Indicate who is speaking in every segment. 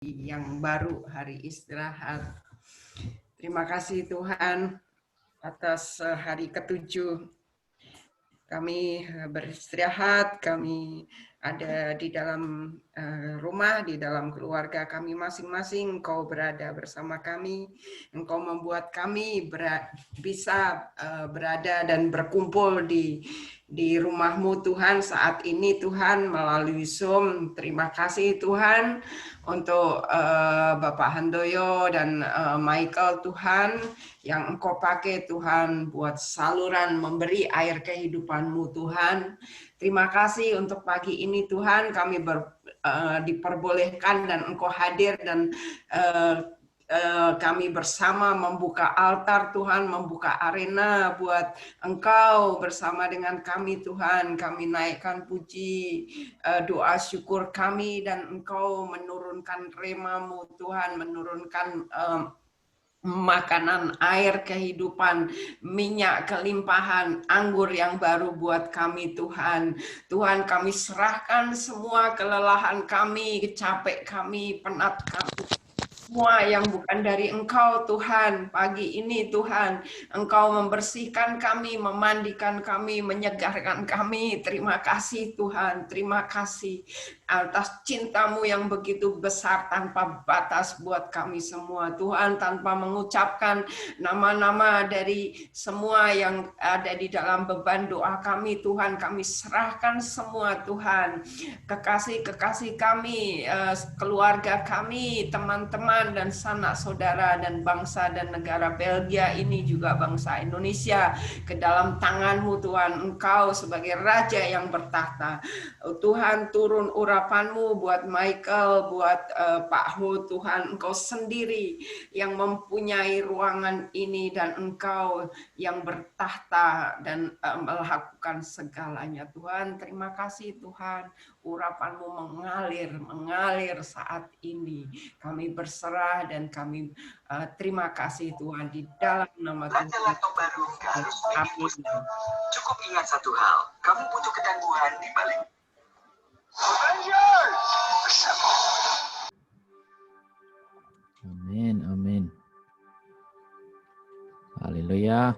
Speaker 1: yang baru, hari istirahat. Terima kasih Tuhan atas hari ke-7 kami beristirahat, kami ada di dalam rumah, di dalam keluarga kami masing-masing. Engkau berada bersama kami, Engkau membuat kami bisa berada dan berkumpul di rumah-Mu Tuhan saat ini Tuhan melalui Zoom. Terima kasih Tuhan untuk Bapak Handoyo dan Michael Tuhan yang Engkau pakai Tuhan buat saluran memberi air kehidupan-Mu Tuhan. Terima kasih untuk pagi ini Tuhan kami diperbolehkan dan Engkau hadir dan kami bersama membuka altar Tuhan, membuka arena buat Engkau bersama dengan kami Tuhan. Kami naikkan puji, doa syukur kami dan Engkau menurunkan rema-Mu Tuhan, menurunkan makanan, air kehidupan, minyak kelimpahan, anggur yang baru buat kami Tuhan. Tuhan kami serahkan semua kelelahan kami, capek kami, penat kami, semua yang bukan dari Engkau Tuhan. Pagi ini Tuhan, Engkau membersihkan kami, memandikan kami, menyegarkan kami. Terima kasih Tuhan, terima kasih atas cinta-Mu yang begitu besar tanpa batas buat kami semua. Tuhan, tanpa mengucapkan nama-nama dari semua yang ada di dalam beban doa kami, Tuhan, kami serahkan semua Tuhan. Kekasih-kekasih kami, keluarga kami, teman-teman, dan sanak saudara dan bangsa dan negara Belgia ini juga bangsa Indonesia ke dalam tangan-Mu Tuhan. Engkau sebagai Raja yang bertahta. Tuhan, turun urapan-Mu buat Michael, buat Pak Ho Tuhan. Engkau sendiri yang mempunyai ruangan ini dan Engkau yang bertahta dan melakukan segalanya Tuhan. Terima kasih Tuhan. Urapan-Mu mengalir saat ini. Kami berserah dan kami terima kasih Tuhan di dalam nama Tuhan.
Speaker 2: Laptop baru harus dihapuskan. Cukup ingat satu hal, kamu butuh ketangguhan di balik. Avengers!
Speaker 3: Amin, amin. Haleluya.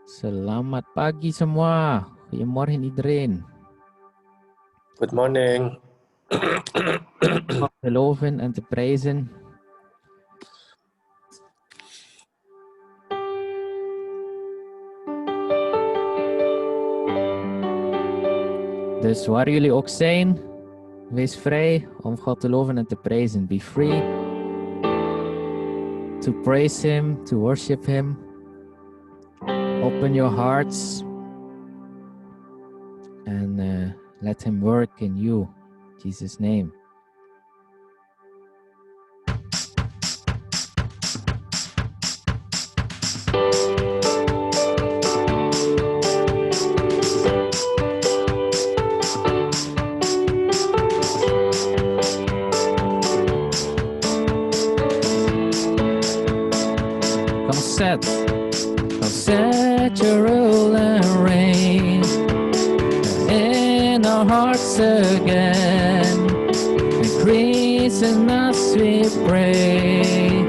Speaker 3: Selamat pagi semua. Goedemorgen iedereen.
Speaker 4: Good morning.
Speaker 3: Te loven en te prijzen. Dus waar jullie ook zijn, wees vrij om God te loven en te prijzen. Be free to praise Him, to worship Him. Open your hearts and let Him work in you. In Jesus' name. Come set your rule and reign in our hearts again. Increase in us, we pray.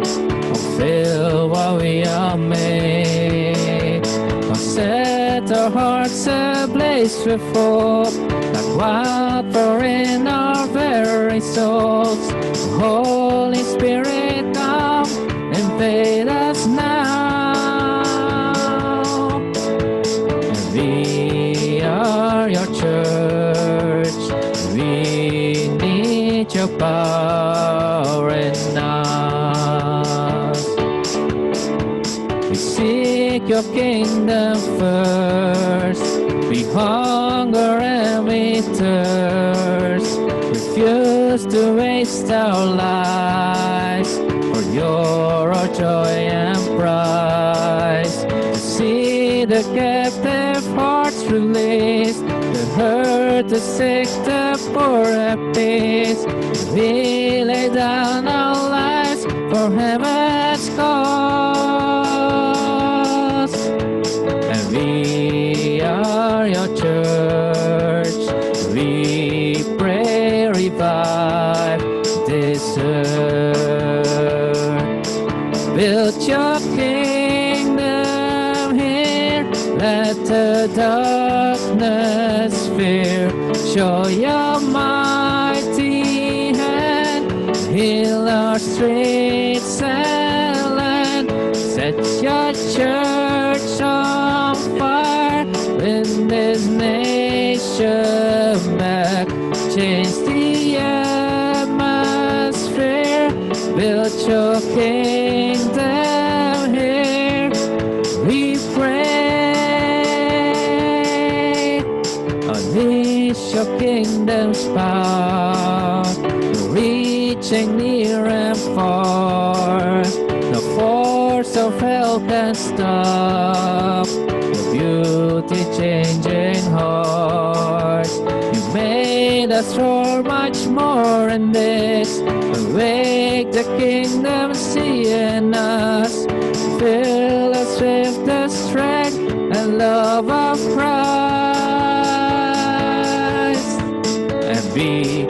Speaker 3: Fulfill what we are made. Come set our hearts ablaze with hope, like wildfire in our very souls. Holy Spirit, come invade us now. We are your church. We need your power in us. We seek your kingdom first. We hunger and we thirst. Refuse to waste our lives, for you're our joy and prize. To see the captive hearts released, the hurt, the sick, the poor at peace. We lay down our lives for heaven's cause. And we are your church. We pray revive this earth. Build your kingdom here, let the darkness fear. Show your mighty hand, heal our streets and land. Set your church on fire, win this nation back. Change the atmosphere, build your kingdom here. We pray, unleash your kingdom's power, reaching near and far. No force of hell can stop your beauty changing heart. You made us for much more in this. Awake the kingdom, see in us. Fill us with the strength and love of Christ. And we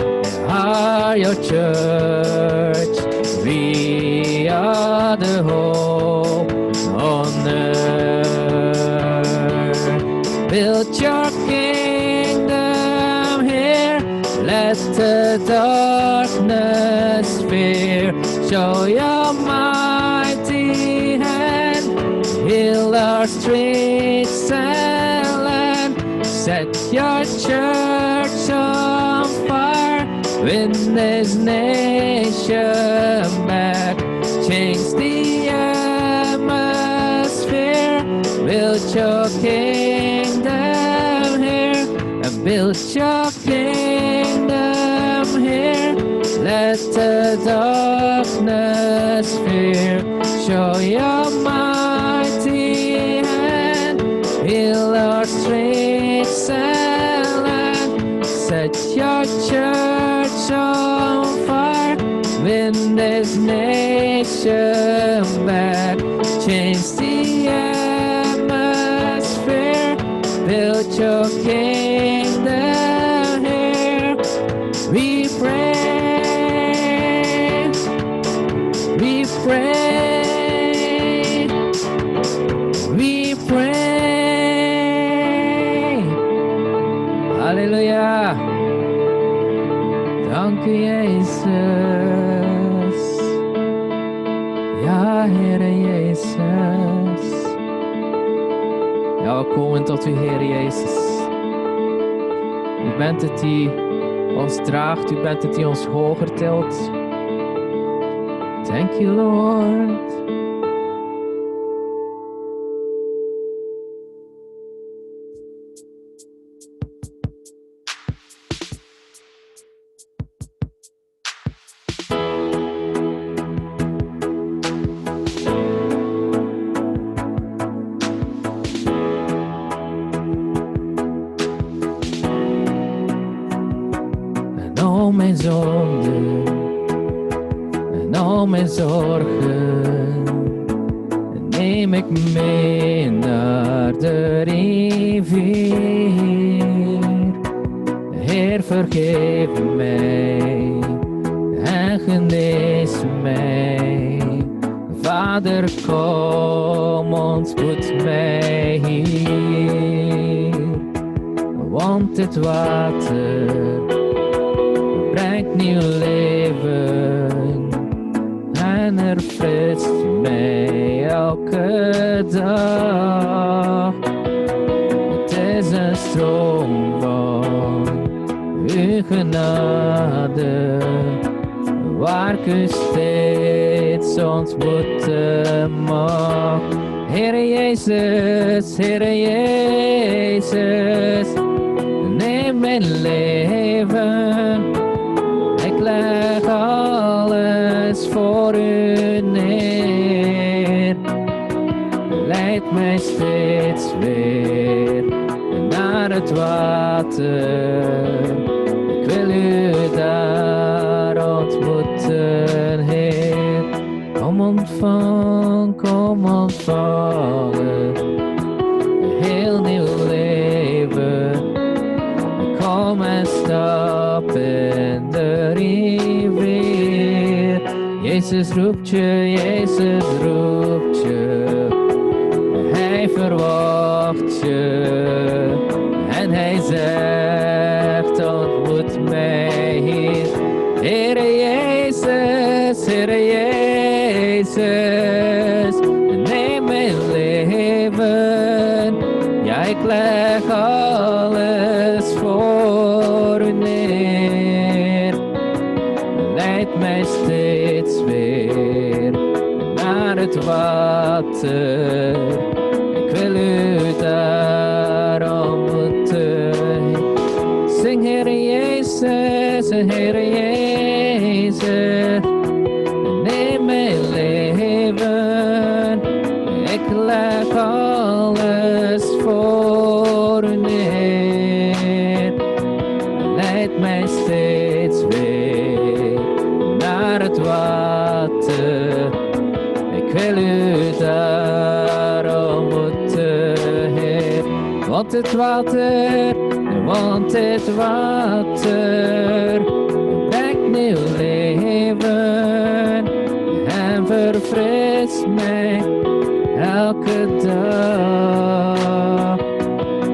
Speaker 3: are your church. We are the hope on earth. Build your kingdom here. Let the darkness fear. Show your mighty hand. Heal our streets and land. Set your church on fire. Win this nation back. Change the atmosphere. Build your kingdom here. And build your kingdom here. Let the darkness fear. Show your mighty hand. Heal our streets and land. Set your church on fire. Win this nation back. Change the atmosphere. Build your kingdom here. We pray. We pray. We pray. Halleluja. Dank u, Jezus. Ja, Heere Jezus. Ja, we komen tot u, Heere Jezus. U bent het die ons draagt, u bent het die ons hoger tilt. Thank you, Lord. al mijn zonden en al mijn zorgen neem ik mee naar de rivier. Heer, vergeef mij en genees mij. Vader, kom, ontmoet mij hier. Want het water brengt nieuw leven en er frist mij elke dag. Het is een stroom van uw genade, waar ik u steeds ontmoeten mag. Heere Jezus, Heere Jezus, neem mijn leven. Ik leg alles voor u neer. Leid mij steeds weer naar het water. Ik wil u daar ontmoeten, Heer. Kom ontvang, kom ontvangen. Een heel nieuw leven. Kom en stap in de Jezus roept je, Jezus roept je. Hij verwacht je. En hij zegt, ontmoet mij hier. Heere Jezus, Heere Jezus. Neem mijn leven. Ja, ik leg alles voor u neer. Leid mij steeds weer naar het water. Ik wil u daarom ontmoeten. Zing Heere Jezus, Heere Jezus. Neem mijn leven. Ik leg alles voor u neer. Leid mij steeds weer naar het water. Ik wil u daarom ontmoeten, Heer. Want het water brengt nieuw leven en verfrist mij elke dag.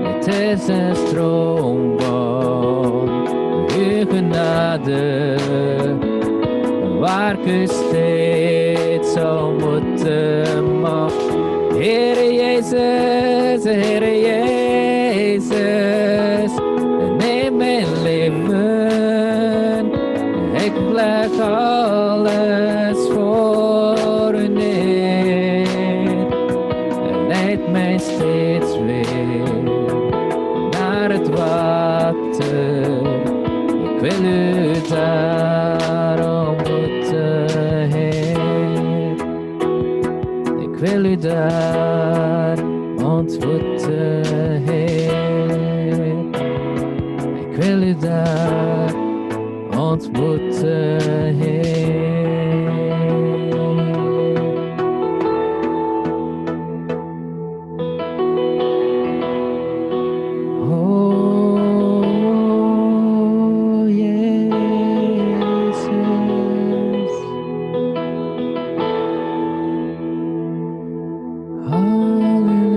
Speaker 3: Het is een stroom van uw genade, waar ik u steeds ontmoeten mag. Heere Jezus, Heere Jezus, neem mijn leven. Ik leg alles voor u neer. Leid mij steeds weer naar het water. Ik wil u daarom ontmoeten, Heer. Ik wil u daar ontmoeten, Heer. Ik wil u daar ontmoeten, Heer. Oh, Jezus. Halleluja.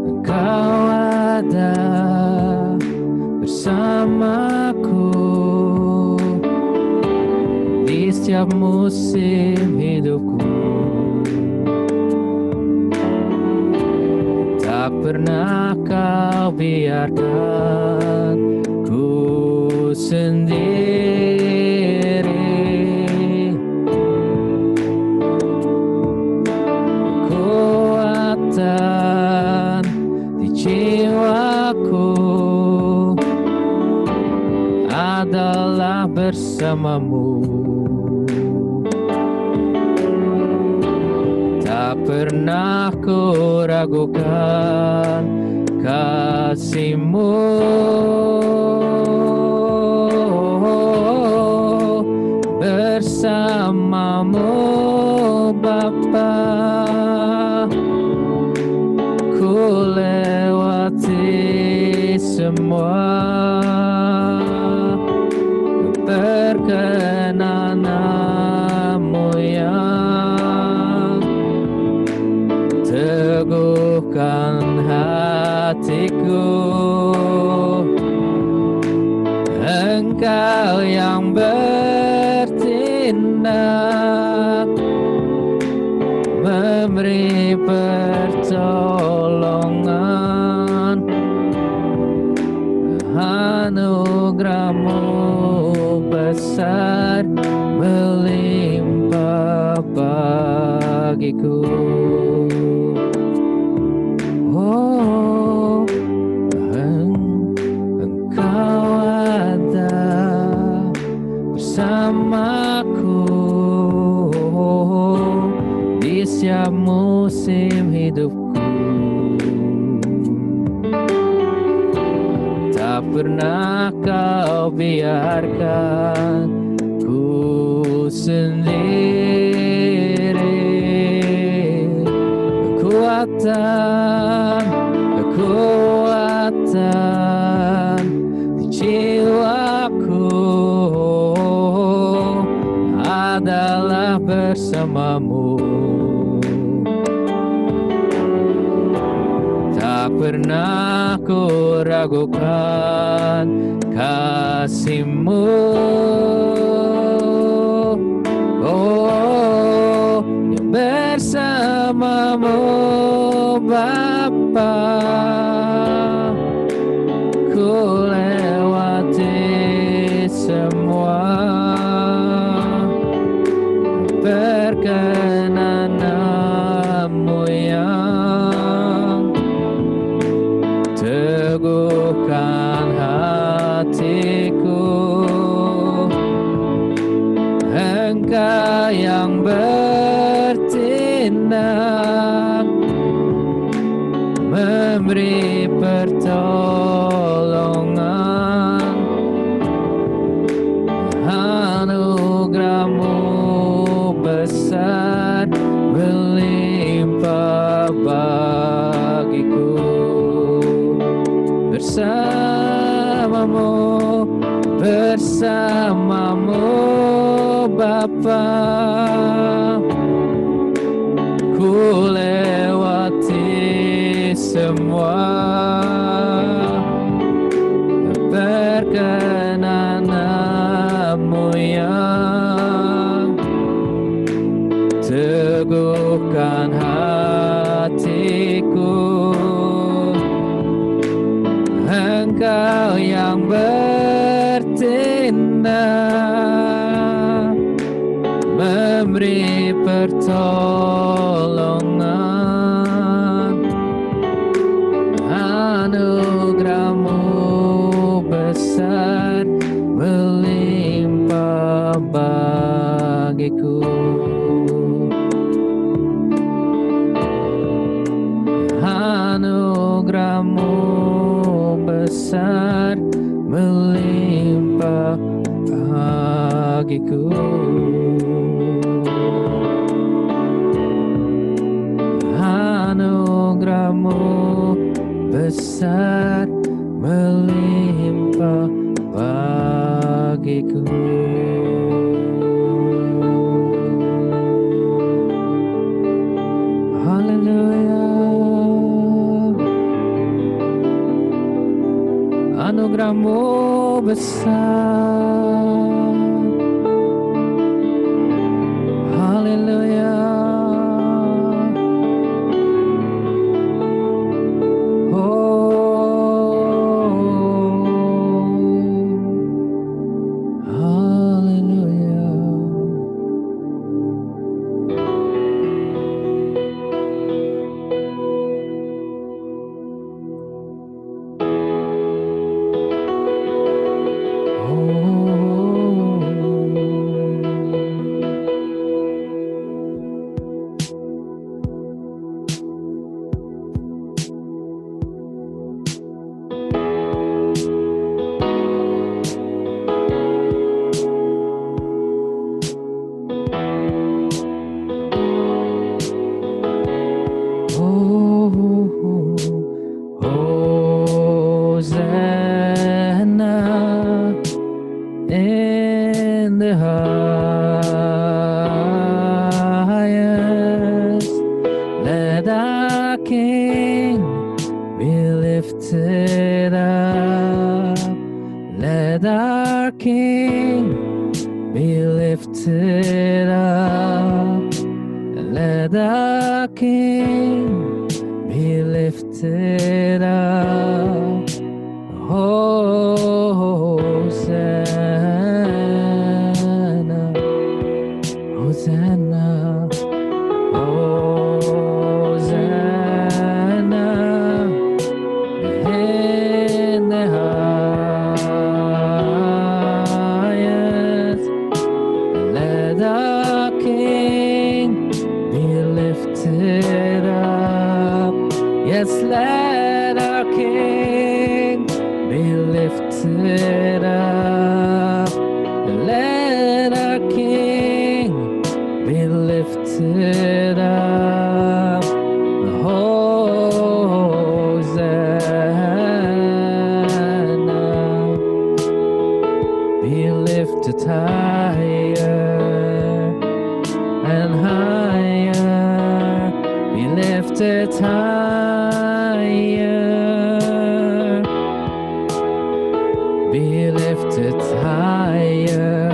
Speaker 3: Engkau ada bersamaku di setiap musim hidupku. Tak pernah kau biarkan ku sendiri. Kekuatan di jiwaku adalah bersamamu. Tak pernah ku ragukan kasih-Mu. Bersamamu Bapa, ku lewati semua perkenanan-Mu yang teguhkan hatiku. Engkau yang bertindak, memberi pertolongan, anugerah-Mu besar melimpah bagiku. pernah kau biarkan ku sendiri. Kekuatan di jiwaku adalah bersamamu. Tak pernah ku ragukan kasih-Mu. Oh, yang bersamamu Bapa, ku lewati semua perkenanan-Mu yang teguhkan hatiku. Engkau yang bertindak, memberi pertolongan. Anugerah-Mu besar berlimpah bagiku. Bersamamu Bapa, ku lewati semua perkenanan-Mu yang teguhkan hatiku. Engkau yang bertindak, memberi pertolongan. Anugerah-Mu besar melimpah bagiku. Anugerah-Mu besar melimpah bagiku. Anugerah-Mu besar melimpah bagiku. Haleluya. Anugerah-Mu besar. Haleluya. be lifted up. Let our King be lifted up. Hosanna, be lifted higher and higher, be lifted higher, be lifted higher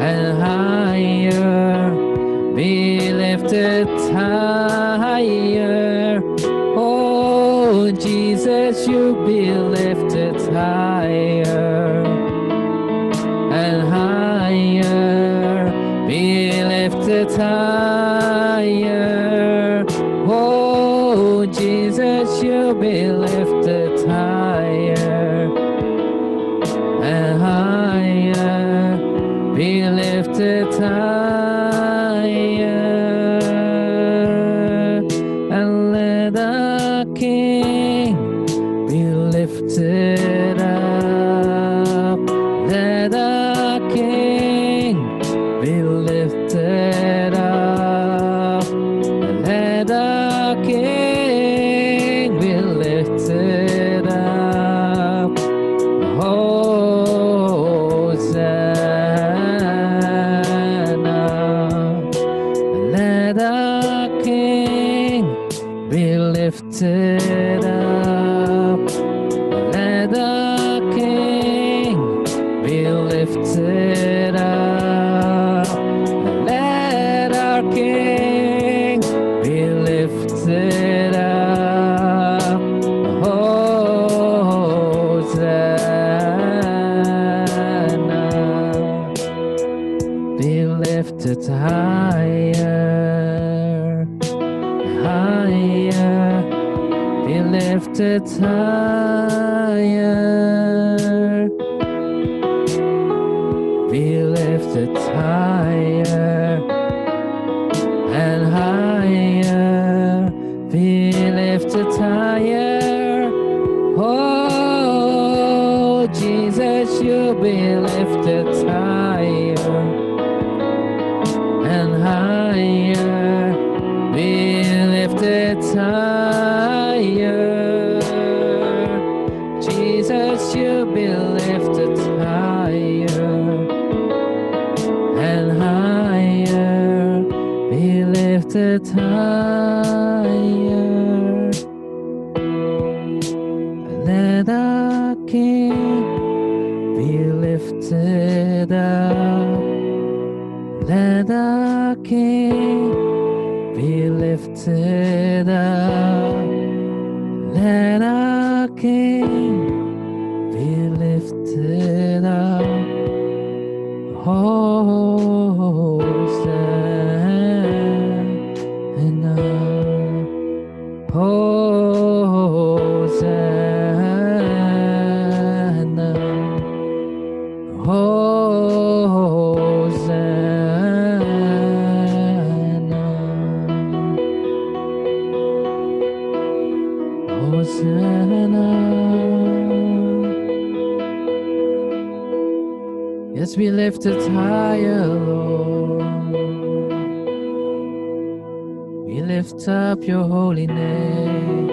Speaker 3: and higher, be lifted higher. Oh Jesus, you be lifted higher and higher, be lifted higher. Oh Jesus, you be lifted higher and higher, be lifted higher. And let the King be lifted up. Let the King be lifted up. Let the King be lifted up. Hosanna. Let the King be lifted up. Let the King be lifted up. Let our King be lifted up. Hosanna, be lifted higher, higher, be lifted higher, be lifted higher and higher, be lifted higher. Oh Jesus, you be lifted higher and higher, be lifted higher. Jesus, you be lifted higher and higher, be lifted higher. Let the King be lifted up. Let the King be lifted up. Let our King be lifted up. Hosanna, Hosanna, Hosanna, Hosanna. Yes, be lifted higher, Lord. We lift up your holy name.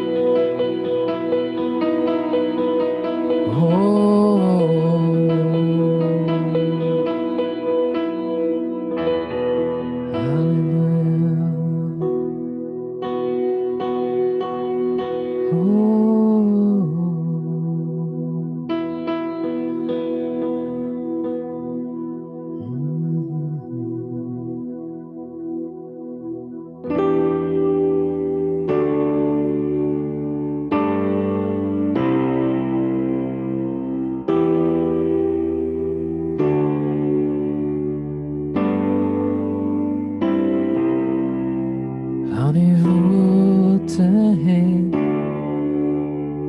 Speaker 3: Aan uw voeten heen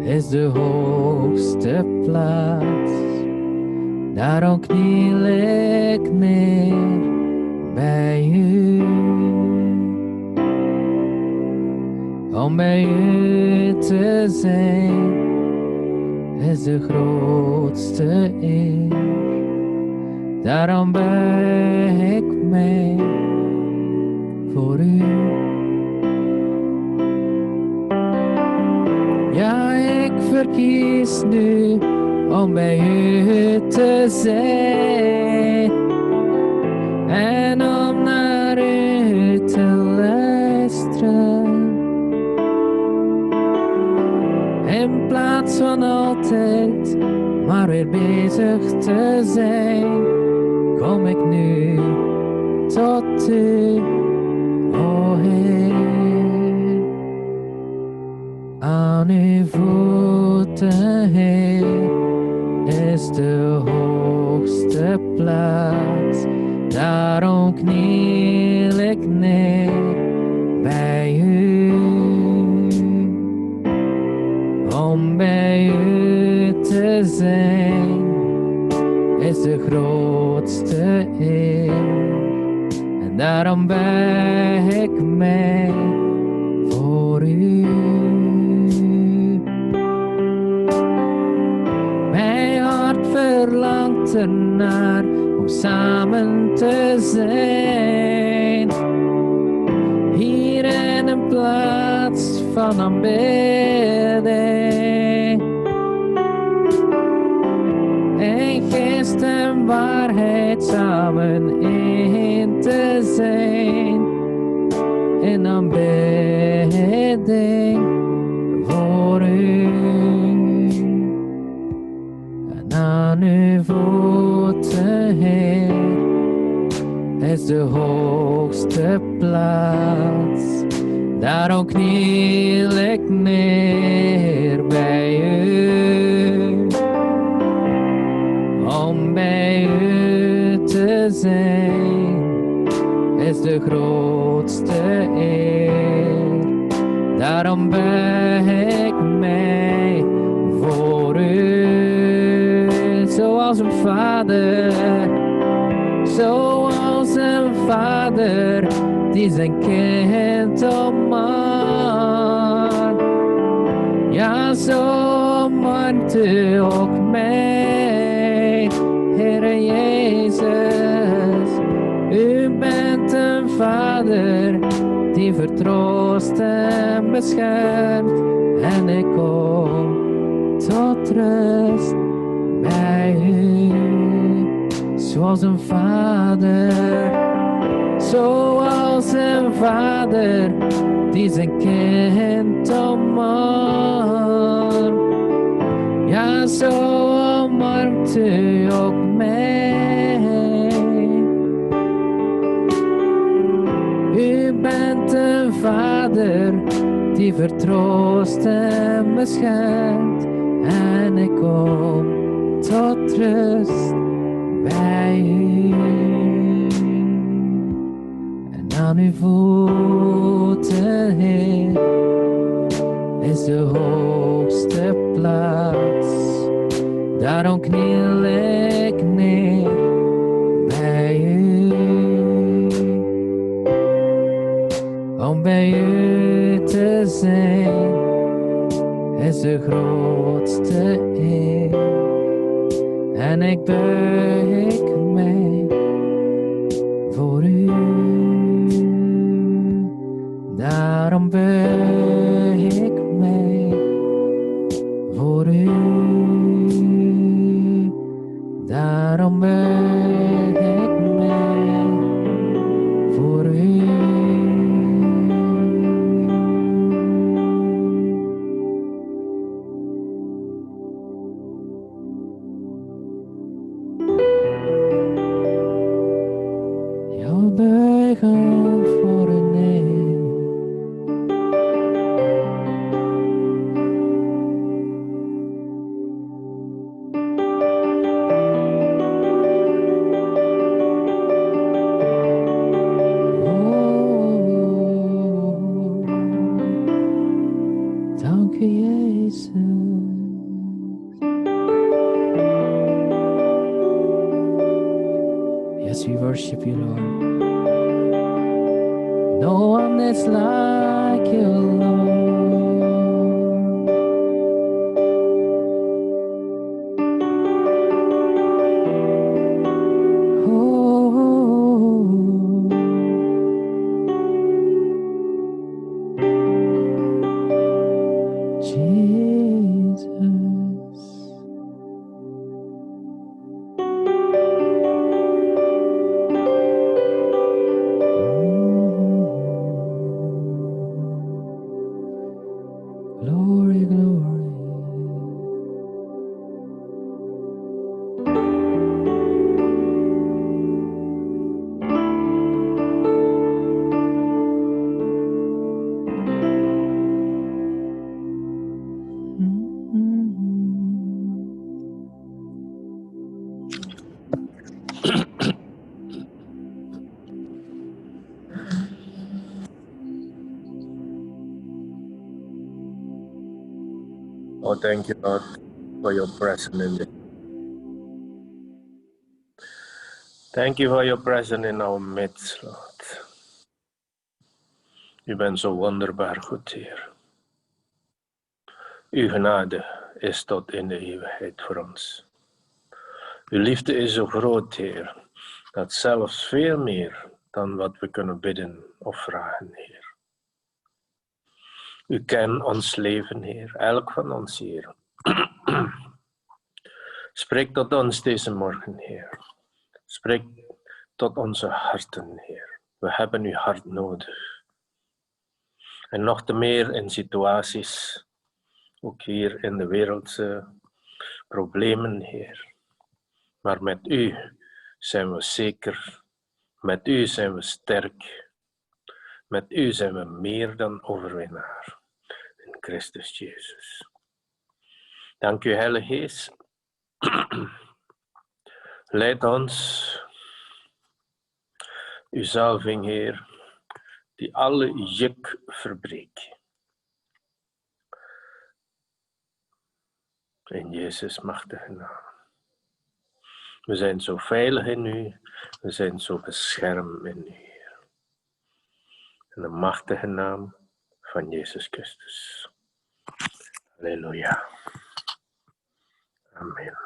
Speaker 3: is de hoogste plaats. Daarom kniel ik neer bij u. Om bij u te zijn, is de grootste eer. Daarom buig ik mij voor u. Ja, ik verkies nu om bij u te zijn en om naar u te luisteren. In plaats van altijd maar weer bezig te zijn, kom ik nu tot u, o Heer. Aan uw voeten, Heer, is de hoogste plaats. Daarom kniel ik neer bij u. Om bij u te zijn is de grootste eer. En daarom buig ik mij voor u. Mijn hart verlangt ernaar om samen te zijn. Hier in een plaats van aanbidding. En geest en waarheid samen in te zijn. In aanbidding voor u. En aan uw voeten, Heer, is de hoogste plaats. Daarom kniel ik neer bij u. Om bij u te zijn is de grootste eer. Daarom buig ik mij voor u. Zoals een vader, zoals een vader die zijn kind omarmt. Ja, zo omarmt u ook mij, Heere Jezus. U bent een vader die vertroost en beschermt. En ik kom tot rust bij u. Zoals een vader, zoals een vader die zijn kind omarmt. Ja, zo omarmt u ook mij. U bent een vader die vertroost en beschermt. En ik kom tot rust bij u. En aan uw voeten, Heer, is de hoogste plaats. Daarom kniel ik neer bij u. Om bij u te zijn is de grootste eer. En ik buig mij voor u. Daarom buig ik mij voor u. Daarom buig ik mij voor u. Jouw buigen voor een nee. Dank u, Jezus. Yes, we worship you, Lord. No one is like you, Lord. Jesus. Glory, glory.
Speaker 4: Oh, thank you, Lord, for your presence in this. Thank you for your presence in our midst, Lord. U bent zo wonderbaar goed, Heer. Uw genade is tot in de eeuwigheid voor ons. Uw liefde is zo groot, Heer, dat zelfs veel meer dan wat we kunnen bidden of vragen, Heer. U kent ons leven, Heer, elk van ons, Heer. Spreek tot ons deze morgen, Heer. Spreek tot onze harten, Heer. We hebben uw hart nodig. En nog te meer in situaties, ook hier in de wereldse problemen, Heer. Maar met u zijn we zeker. Met u zijn we sterk. Met u zijn we meer dan overwinnaar. In Christus Jezus. Dank u, Heilige Geest. Leid ons. Uw zalving, Heer, die alle juk verbreekt. In Jezus' machtige naam. We zijn zo veilig in u. We zijn zo beschermd in u, Heer. In de machtige naam van Jezus Christus. Halleluja. Amen.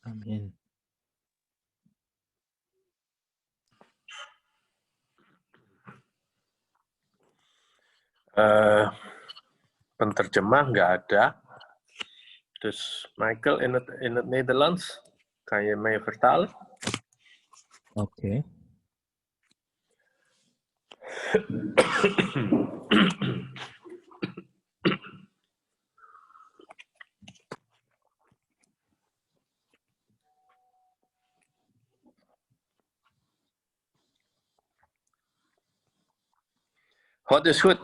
Speaker 3: Amen.
Speaker 4: Penterjemah nggak ada. Dus Michael in het Nederlands, kan je mij vertalen?
Speaker 3: Oké.
Speaker 4: God is goed.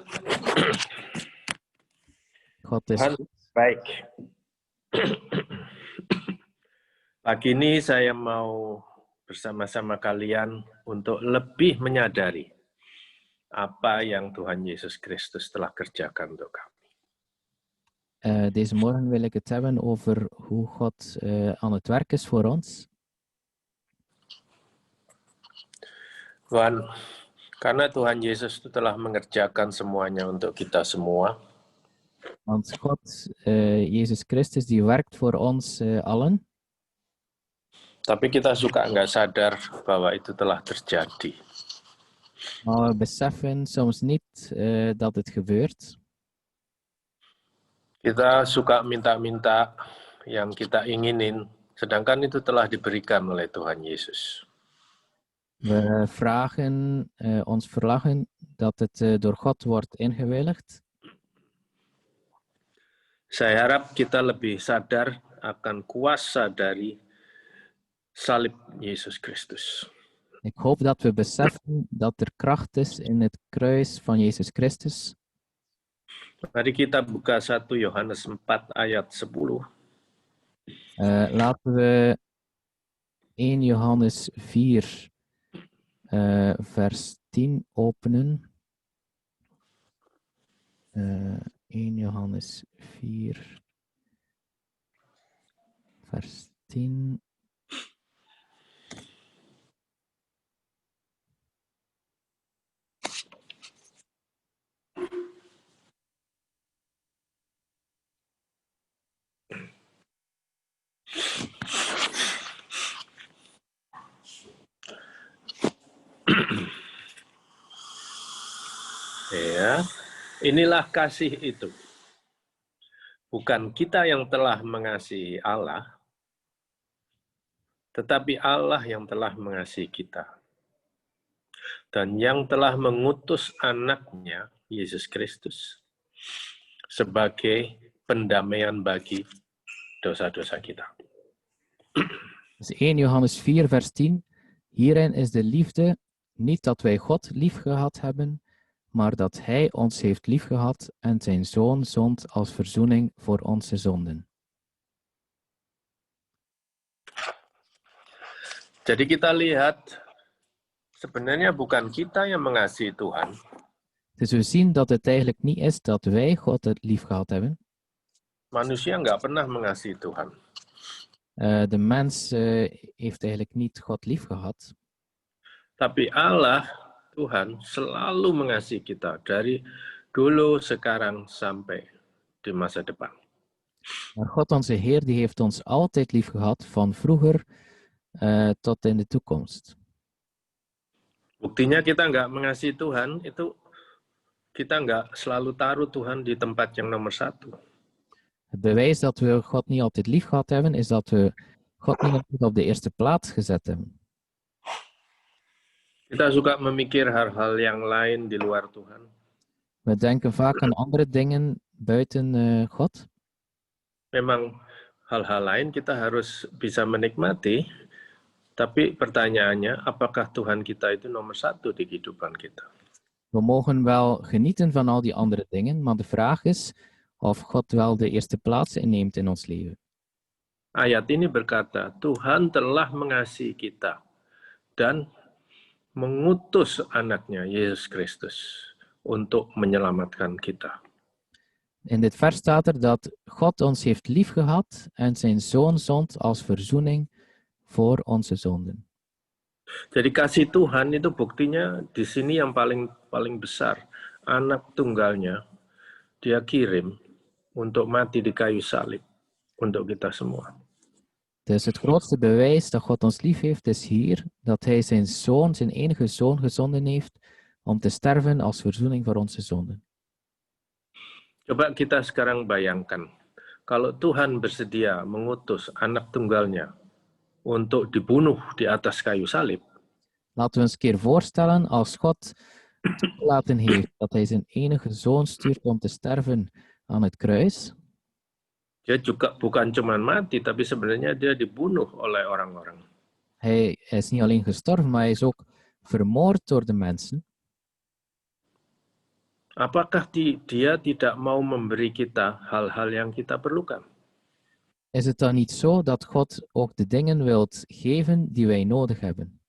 Speaker 3: God is
Speaker 4: Tuhan baik. Pagi ini saya mau bersama-sama kalian untuk lebih menyadari apa yang Tuhan Yesus Kristus telah kerjakan untuk kami.
Speaker 3: Deze morgen wil ik het hebben over hoe God aan het werk is voor ons.
Speaker 4: Karena Tuhan Yesus itu telah mengerjakan semuanya untuk kita semua.
Speaker 3: Want God, Jezus Christus, die werkt voor ons allen.
Speaker 4: Tapi kita suka nggak sadar bahwa itu telah terjadi.
Speaker 3: Maar we beseffen soms niet dat het gebeurt.
Speaker 4: Kita suka minta-minta yang kita inginin, sedangkan itu telah diberikan oleh Tuhan Yesus.
Speaker 3: We vragen ons verlangen dat het door God wordt ingewilligd.
Speaker 4: Saya harap kita lebih sadar akan kuasa dari salib Yesus Kristus.
Speaker 3: Ik hoop dat we beseffen dat er kracht is in het kruis van Jezus Christus.
Speaker 4: Mari kita buka 1 Yohanes 4 ayat 10.
Speaker 3: Laten we 1 Johannes 4 vers 10 openen. 1 Johannes 4 vers 10.
Speaker 4: Ya, Inilah kasih itu. Bukan kita yang telah mengasihi Allah, tetapi Allah yang telah mengasihi kita. Dan yang telah mengutus anaknya, Yesus Kristus, sebagai pendamaian bagi dosa-dosa kita.
Speaker 3: Dus 1 Johannes 4 vers 10. Hierin is de liefde, niet dat wij God lief gehad hebben, maar dat Hij ons heeft liefgehad en zijn Zoon zond als verzoening voor onze zonden.
Speaker 4: Jadi kita lihat, sebenarnya bukan kita yang mengasihi Tuhan,
Speaker 3: Dus we zien dat het eigenlijk niet is dat wij God lief gehad hebben.
Speaker 4: manusia nggak pernah mengasihi Tuhan.
Speaker 3: De mens heeft eigenlijk niet God lief gehad.
Speaker 4: Tapi Allah, Tuhan, selalu mengasihi kita dari dulu, sekarang, sampai di masa depan.
Speaker 3: Maar God onze Heer die heeft ons altijd lief gehad, van vroeger tot in de toekomst.
Speaker 4: Buktinya kita nggak mengasihi Tuhan, itu kita nggak selalu taruh Tuhan di tempat yang nomor 1.
Speaker 3: Het bewijs dat we God niet altijd lief gehad hebben, is dat we God niet altijd op de eerste plaats gezet hebben.
Speaker 4: Kita suka memikir hal-hal yang lain di luar Tuhan.
Speaker 3: We denken vaak aan andere dingen buiten God.
Speaker 4: Memang hal-hal lain kita harus bisa menikmati, tapi pertanyaannya, apakah Tuhan kita itu nomor 1 di kehidupan kita?
Speaker 3: We mogen wel genieten van al die andere dingen, maar de vraag is of God wel de eerste plaats inneemt in ons leven.
Speaker 4: Ayat ini berkata, Tuhan telah mengasihi kita dan mengutus anaknya, Yesus Kristus, untuk menyelamatkan kita.
Speaker 3: In dit vers staat er dat God ons heeft liefgehad en zijn Zoon zond als verzoening voor onze zonden.
Speaker 4: Jadi kasih Tuhan itu buktinya di sini yang paling besar. Anak tunggalnya dia kirim untuk mati di kayu salib untuk kita semua.
Speaker 3: Dus het grootste bewijs dat God ons lief heeft is hier dat hij zijn Zoon, zijn enige Zoon gezonden heeft om te sterven als verzoening voor onze zonden.
Speaker 4: Coba kita sekarang bayangkan, kalau Tuhan bersedia mengutus anak tunggalnya untuk dibunuh di atas kayu salib.
Speaker 3: Laten we ons een keer voorstellen als God toegelaten heeft dat hij zijn enige Zoon stuurt om te sterven aan het kruis.
Speaker 4: Dia juga bukan cuma mati, tapi sebenarnya dia dibunuh oleh orang-orang.
Speaker 3: Hij is niet alleen gestorven, maar hij is ook vermoord door de mensen.
Speaker 4: Apakah dia tidak mau memberi kita hal-hal yang kita perlukan?
Speaker 3: Is het dan niet zo dat God ook de dingen wilt geven die wij nodig hebben?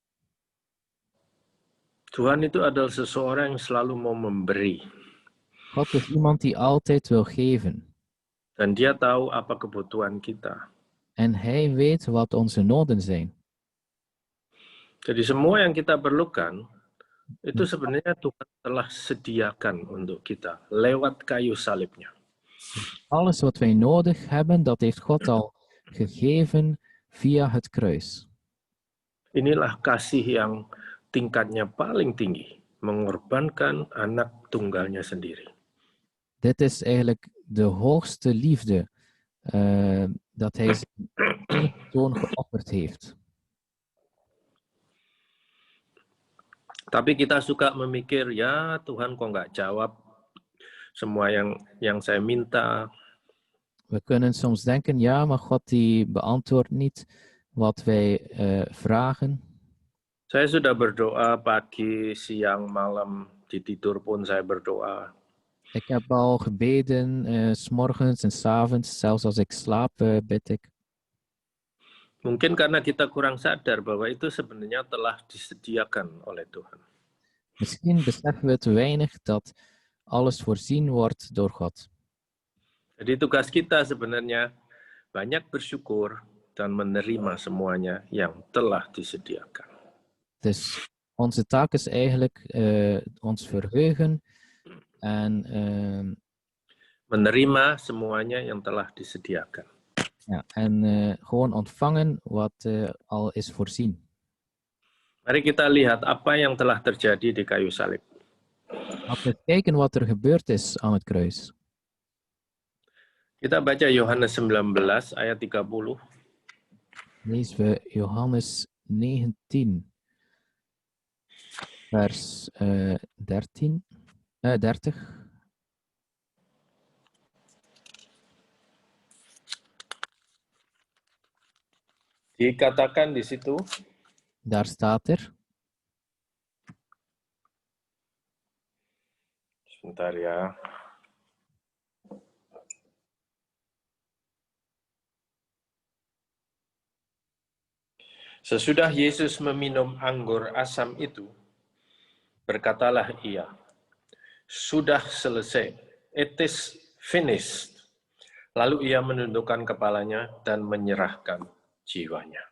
Speaker 4: Tuhan itu adalah seseorang yang selalu mau memberi.
Speaker 3: God is iemand die altijd wil geven.
Speaker 4: Dan dia tahu apa kebutuhan kita.
Speaker 3: En hij weet wat onze noden zijn.
Speaker 4: Jadi semua yang kita perlukan, itu sebenarnya Tuhan telah sediakan untuk kita lewat kayu salibnya.
Speaker 3: Alles wat wij nodig hebben, dat heeft God al gegeven via het kruis.
Speaker 4: Inilah kasih yang tingkatnya paling tinggi, mengorbankan anak tunggalnya sendiri.
Speaker 3: Dit is eigenlijk de hoogste liefde, dat hij zijn enige Zoon geofferd heeft.
Speaker 4: Tapi kita suka memikir, ya Tuhan kok nggak jawab semua yang saya minta.
Speaker 3: We kunnen soms denken, ja, maar God die beantwoordt niet wat wij vragen.
Speaker 4: Saya sudah berdoa pagi, siang, malam, di tidur pun saya berdoa.
Speaker 3: Ik heb al gebeden, 's morgens en 's avonds, zelfs als ik slaap, bid ik.
Speaker 4: Mungkin karena kita kurang sadar bahwa itu sebenarnya telah disediakan oleh Tuhan.
Speaker 3: Misschien beseffen we te weinig dat alles voorzien wordt door God.
Speaker 4: Jadi tugas kita sebenarnya banyak bersyukur dan menerima semuanya yang telah disediakan.
Speaker 3: Dus onze taak is eigenlijk ons verheugen en
Speaker 4: menerima semuanya yang telah disediakan.
Speaker 3: ja, en gewoon ontvangen wat al is voorzien.
Speaker 4: Mari kita lihat apa yang telah terjadi di kayu salib.
Speaker 3: Laten we kijken wat er gebeurd is aan het kruis.
Speaker 4: Kita baca Yohanes 19 ayat 30.
Speaker 3: Lezen we Johannes 19, vers 30.
Speaker 4: Dikatakan di situ,
Speaker 3: Daar staat er,
Speaker 4: sebentar ya. Sesudah Yesus meminum anggur asam itu, berkatalah ia, sudah selesai, it is finished. Lalu ia menundukkan kepalanya dan menyerahkan jiwanya.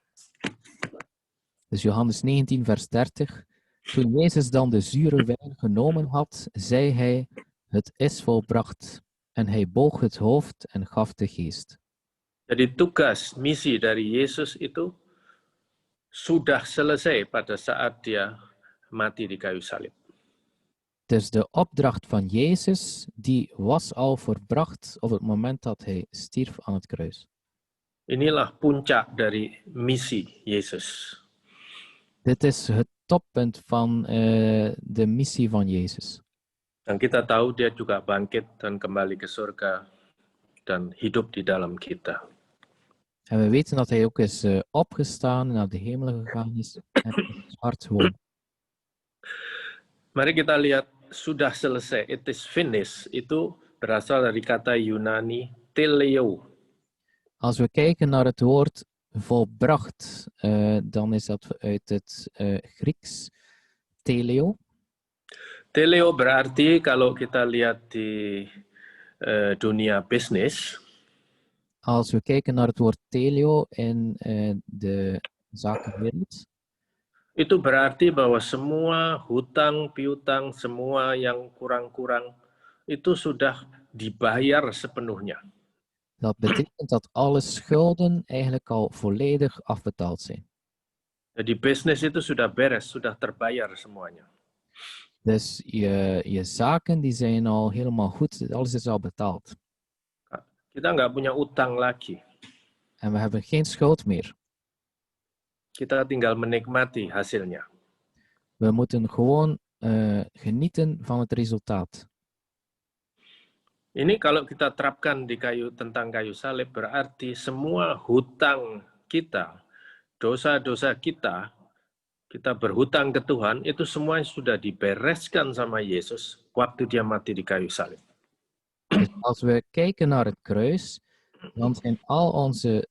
Speaker 3: dus Johannes 19, vers 30. Toen Jezus dan de zure wijn genomen had, zei hij, het is volbracht. En hij boog het hoofd en gaf de geest.
Speaker 4: Jadi tugas, misi dari Yesus itu sudah selesai pada saat dia mati di kayu salib.
Speaker 3: Dus de opdracht van Jezus, die was al volbracht op het moment dat hij stierf aan het kruis.
Speaker 4: Inilah puncak dari misi Yesus.
Speaker 3: Dit is het toppunt van de missie van Jezus.
Speaker 4: Dan kita tahu dia juga bangkit dan kembali ke surga dan hidup di dalam kita.
Speaker 3: En we weten dat hij ook is opgestaan en naar de hemel gegaan is en in ons hart woont.
Speaker 4: Mari kita lihat sudah selesai, it is finished, itu berasal dari kata Yunani teleo.
Speaker 3: Als we kijken naar het woord volbracht, dan is dat uit het Grieks teleo.
Speaker 4: Teleo berarti kalau kita lihat di dunia bisnis,
Speaker 3: Als we kijken naar het woord teleo in de zakenwereld,
Speaker 4: itu berarti bahwa semua hutang piutang, semua yang kurang-kurang itu sudah dibayar sepenuhnya.
Speaker 3: dat betekent dat alle schulden eigenlijk al volledig afbetaald zijn.
Speaker 4: Jadi bisnis itu sudah beres, sudah terbayar semuanya.
Speaker 3: Dus je zaken die zijn al helemaal goed, alles is al betaald.
Speaker 4: Kita nggak punya utang lagi.
Speaker 3: En we hebben geen schuld meer.
Speaker 4: Kita tinggal menikmati hasilnya.
Speaker 3: We moeten gewoon genieten van het resultaat.
Speaker 4: Ini kalau kita terapkan di tentang kayu salib berarti semua hutang kita, dosa-dosa kita berhutang ke Tuhan, itu semua sudah dibereskan sama Yesus waktu dia mati di kayu salib.
Speaker 3: Dus als we kijken naar het kruis, dan zijn al onze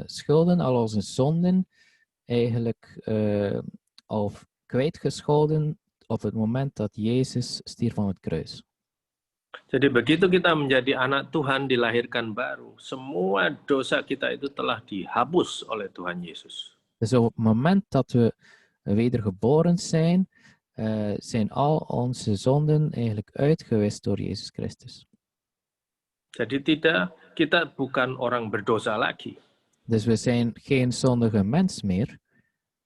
Speaker 3: schulden, al onze zonden eigenlijk al kwijtgescholden op het moment dat Jezus stierf aan het kruis.
Speaker 4: Jadi begitu kita menjadi anak Tuhan, dilahirkan baru, semua dosa kita itu telah dihapus oleh Tuhan Yesus.
Speaker 3: Dus op het moment dat we wedergeboren zijn, zijn al onze zonden eigenlijk uitgewist door Jezus Christus.
Speaker 4: Jadi kita bukan orang berdosa lagi.
Speaker 3: Dus we zijn geen zondige mens meer,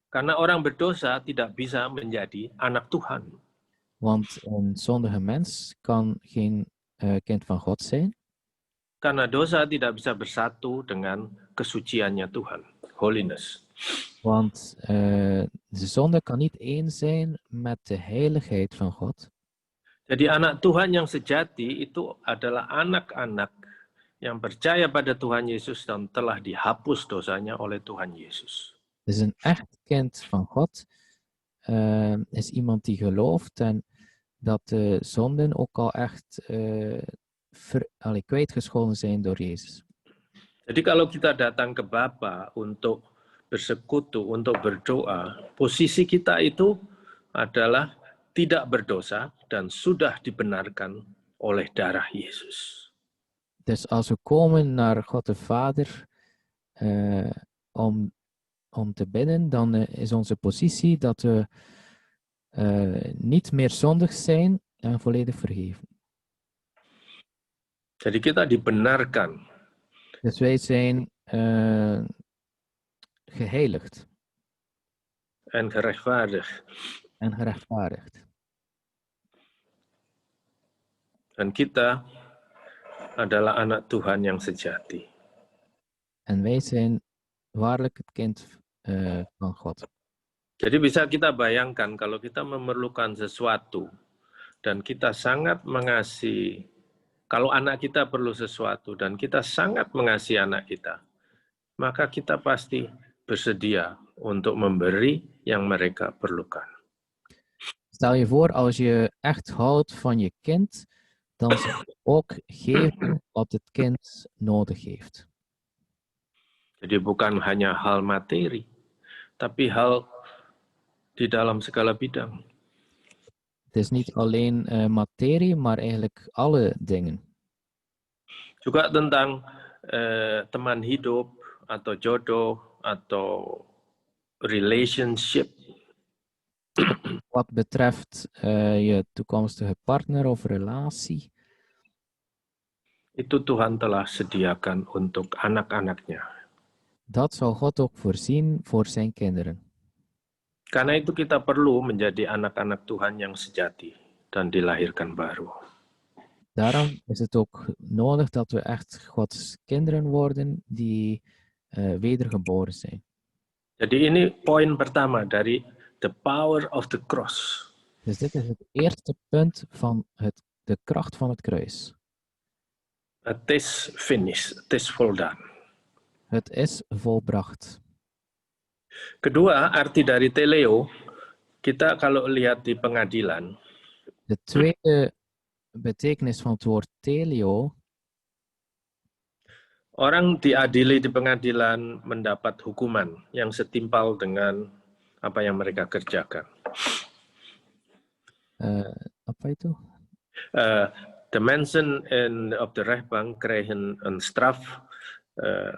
Speaker 4: Karena orang berdosa tidak bisa menjadi anak Tuhan.
Speaker 3: want een zondige mens kan geen kind van God zijn.
Speaker 4: Karena dosa tidak bisa bersatu dengan kesuciannya Tuhan, holiness.
Speaker 3: Want de zonde kan niet één zijn met de heiligheid van God.
Speaker 4: Jadi anak Tuhan yang sejati itu adalah anak-anak yang percaya pada Tuhan Yesus dan telah dihapus dosanya oleh Tuhan Yesus.
Speaker 3: Dus een echt kind van God is iemand die gelooft en dat de zonden ook al echt kwijtgescholden zijn door Jezus.
Speaker 4: Jadi kalau kita datang ke Bapa untuk bersekutu, untuk berdoa, posisi kita itu adalah tidak berdosa dan sudah dibenarkan oleh darah Yesus.
Speaker 3: Dus als we komen naar God de Vader om te bidden, dan is onze positie dat we niet meer zondig zijn en volledig vergeven.
Speaker 4: Jadi kita dibenarkan.
Speaker 3: Dus wij zijn geheiligd.
Speaker 4: En gerechtvaardigd.
Speaker 3: En gerechtvaardigd.
Speaker 4: Dan kita adalah anak Tuhan yang sejati.
Speaker 3: En wij zijn waarlijk het kind van God.
Speaker 4: Jadi bisa kita bayangkan kalau kita memerlukan sesuatu dan kita sangat mengasihi, kalau anak kita perlu sesuatu dan kita sangat mengasihi anak kita, maka kita pasti bersedia untuk memberi yang mereka perlukan.
Speaker 3: Stel je voor, als je echt houdt van je kind, dan zal je ook geven wat het kind nodig heeft.
Speaker 4: Jadi bukan hanya hal materi, tapi hal di dalam segala bidang.
Speaker 3: Het is niet alleen materie, maar eigenlijk alle dingen.
Speaker 4: Juga tentang teman hidup atau jodoh atau relationship.
Speaker 3: Wat betreft je toekomstige partner of relatie,
Speaker 4: Itu Tuhan telah sediakan untuk anak-anaknya.
Speaker 3: dat zal God ook voorzien voor zijn kinderen.
Speaker 4: Karena itu kita perlu menjadi anak-anak Tuhan yang sejati dan dilahirkan baru.
Speaker 3: Daarom is het ook nodig dat we echt Gods kinderen worden die wedergeboren zijn.
Speaker 4: Jadi ini poin pertama dari the power of the cross.
Speaker 3: Dus dit is het eerste punt van de kracht van het kruis.
Speaker 4: It is finished, it is voldaan.
Speaker 3: Het is volbracht.
Speaker 4: Kedua, arti dari teleo, kita kalau lihat di pengadilan,
Speaker 3: De tweede betekenis van het woord teleo,
Speaker 4: orang diadili di pengadilan mendapat hukuman yang setimpal dengan apa yang mereka kerjakan.
Speaker 3: apa itu?
Speaker 4: De mensen op de rechtbank krijgen een straf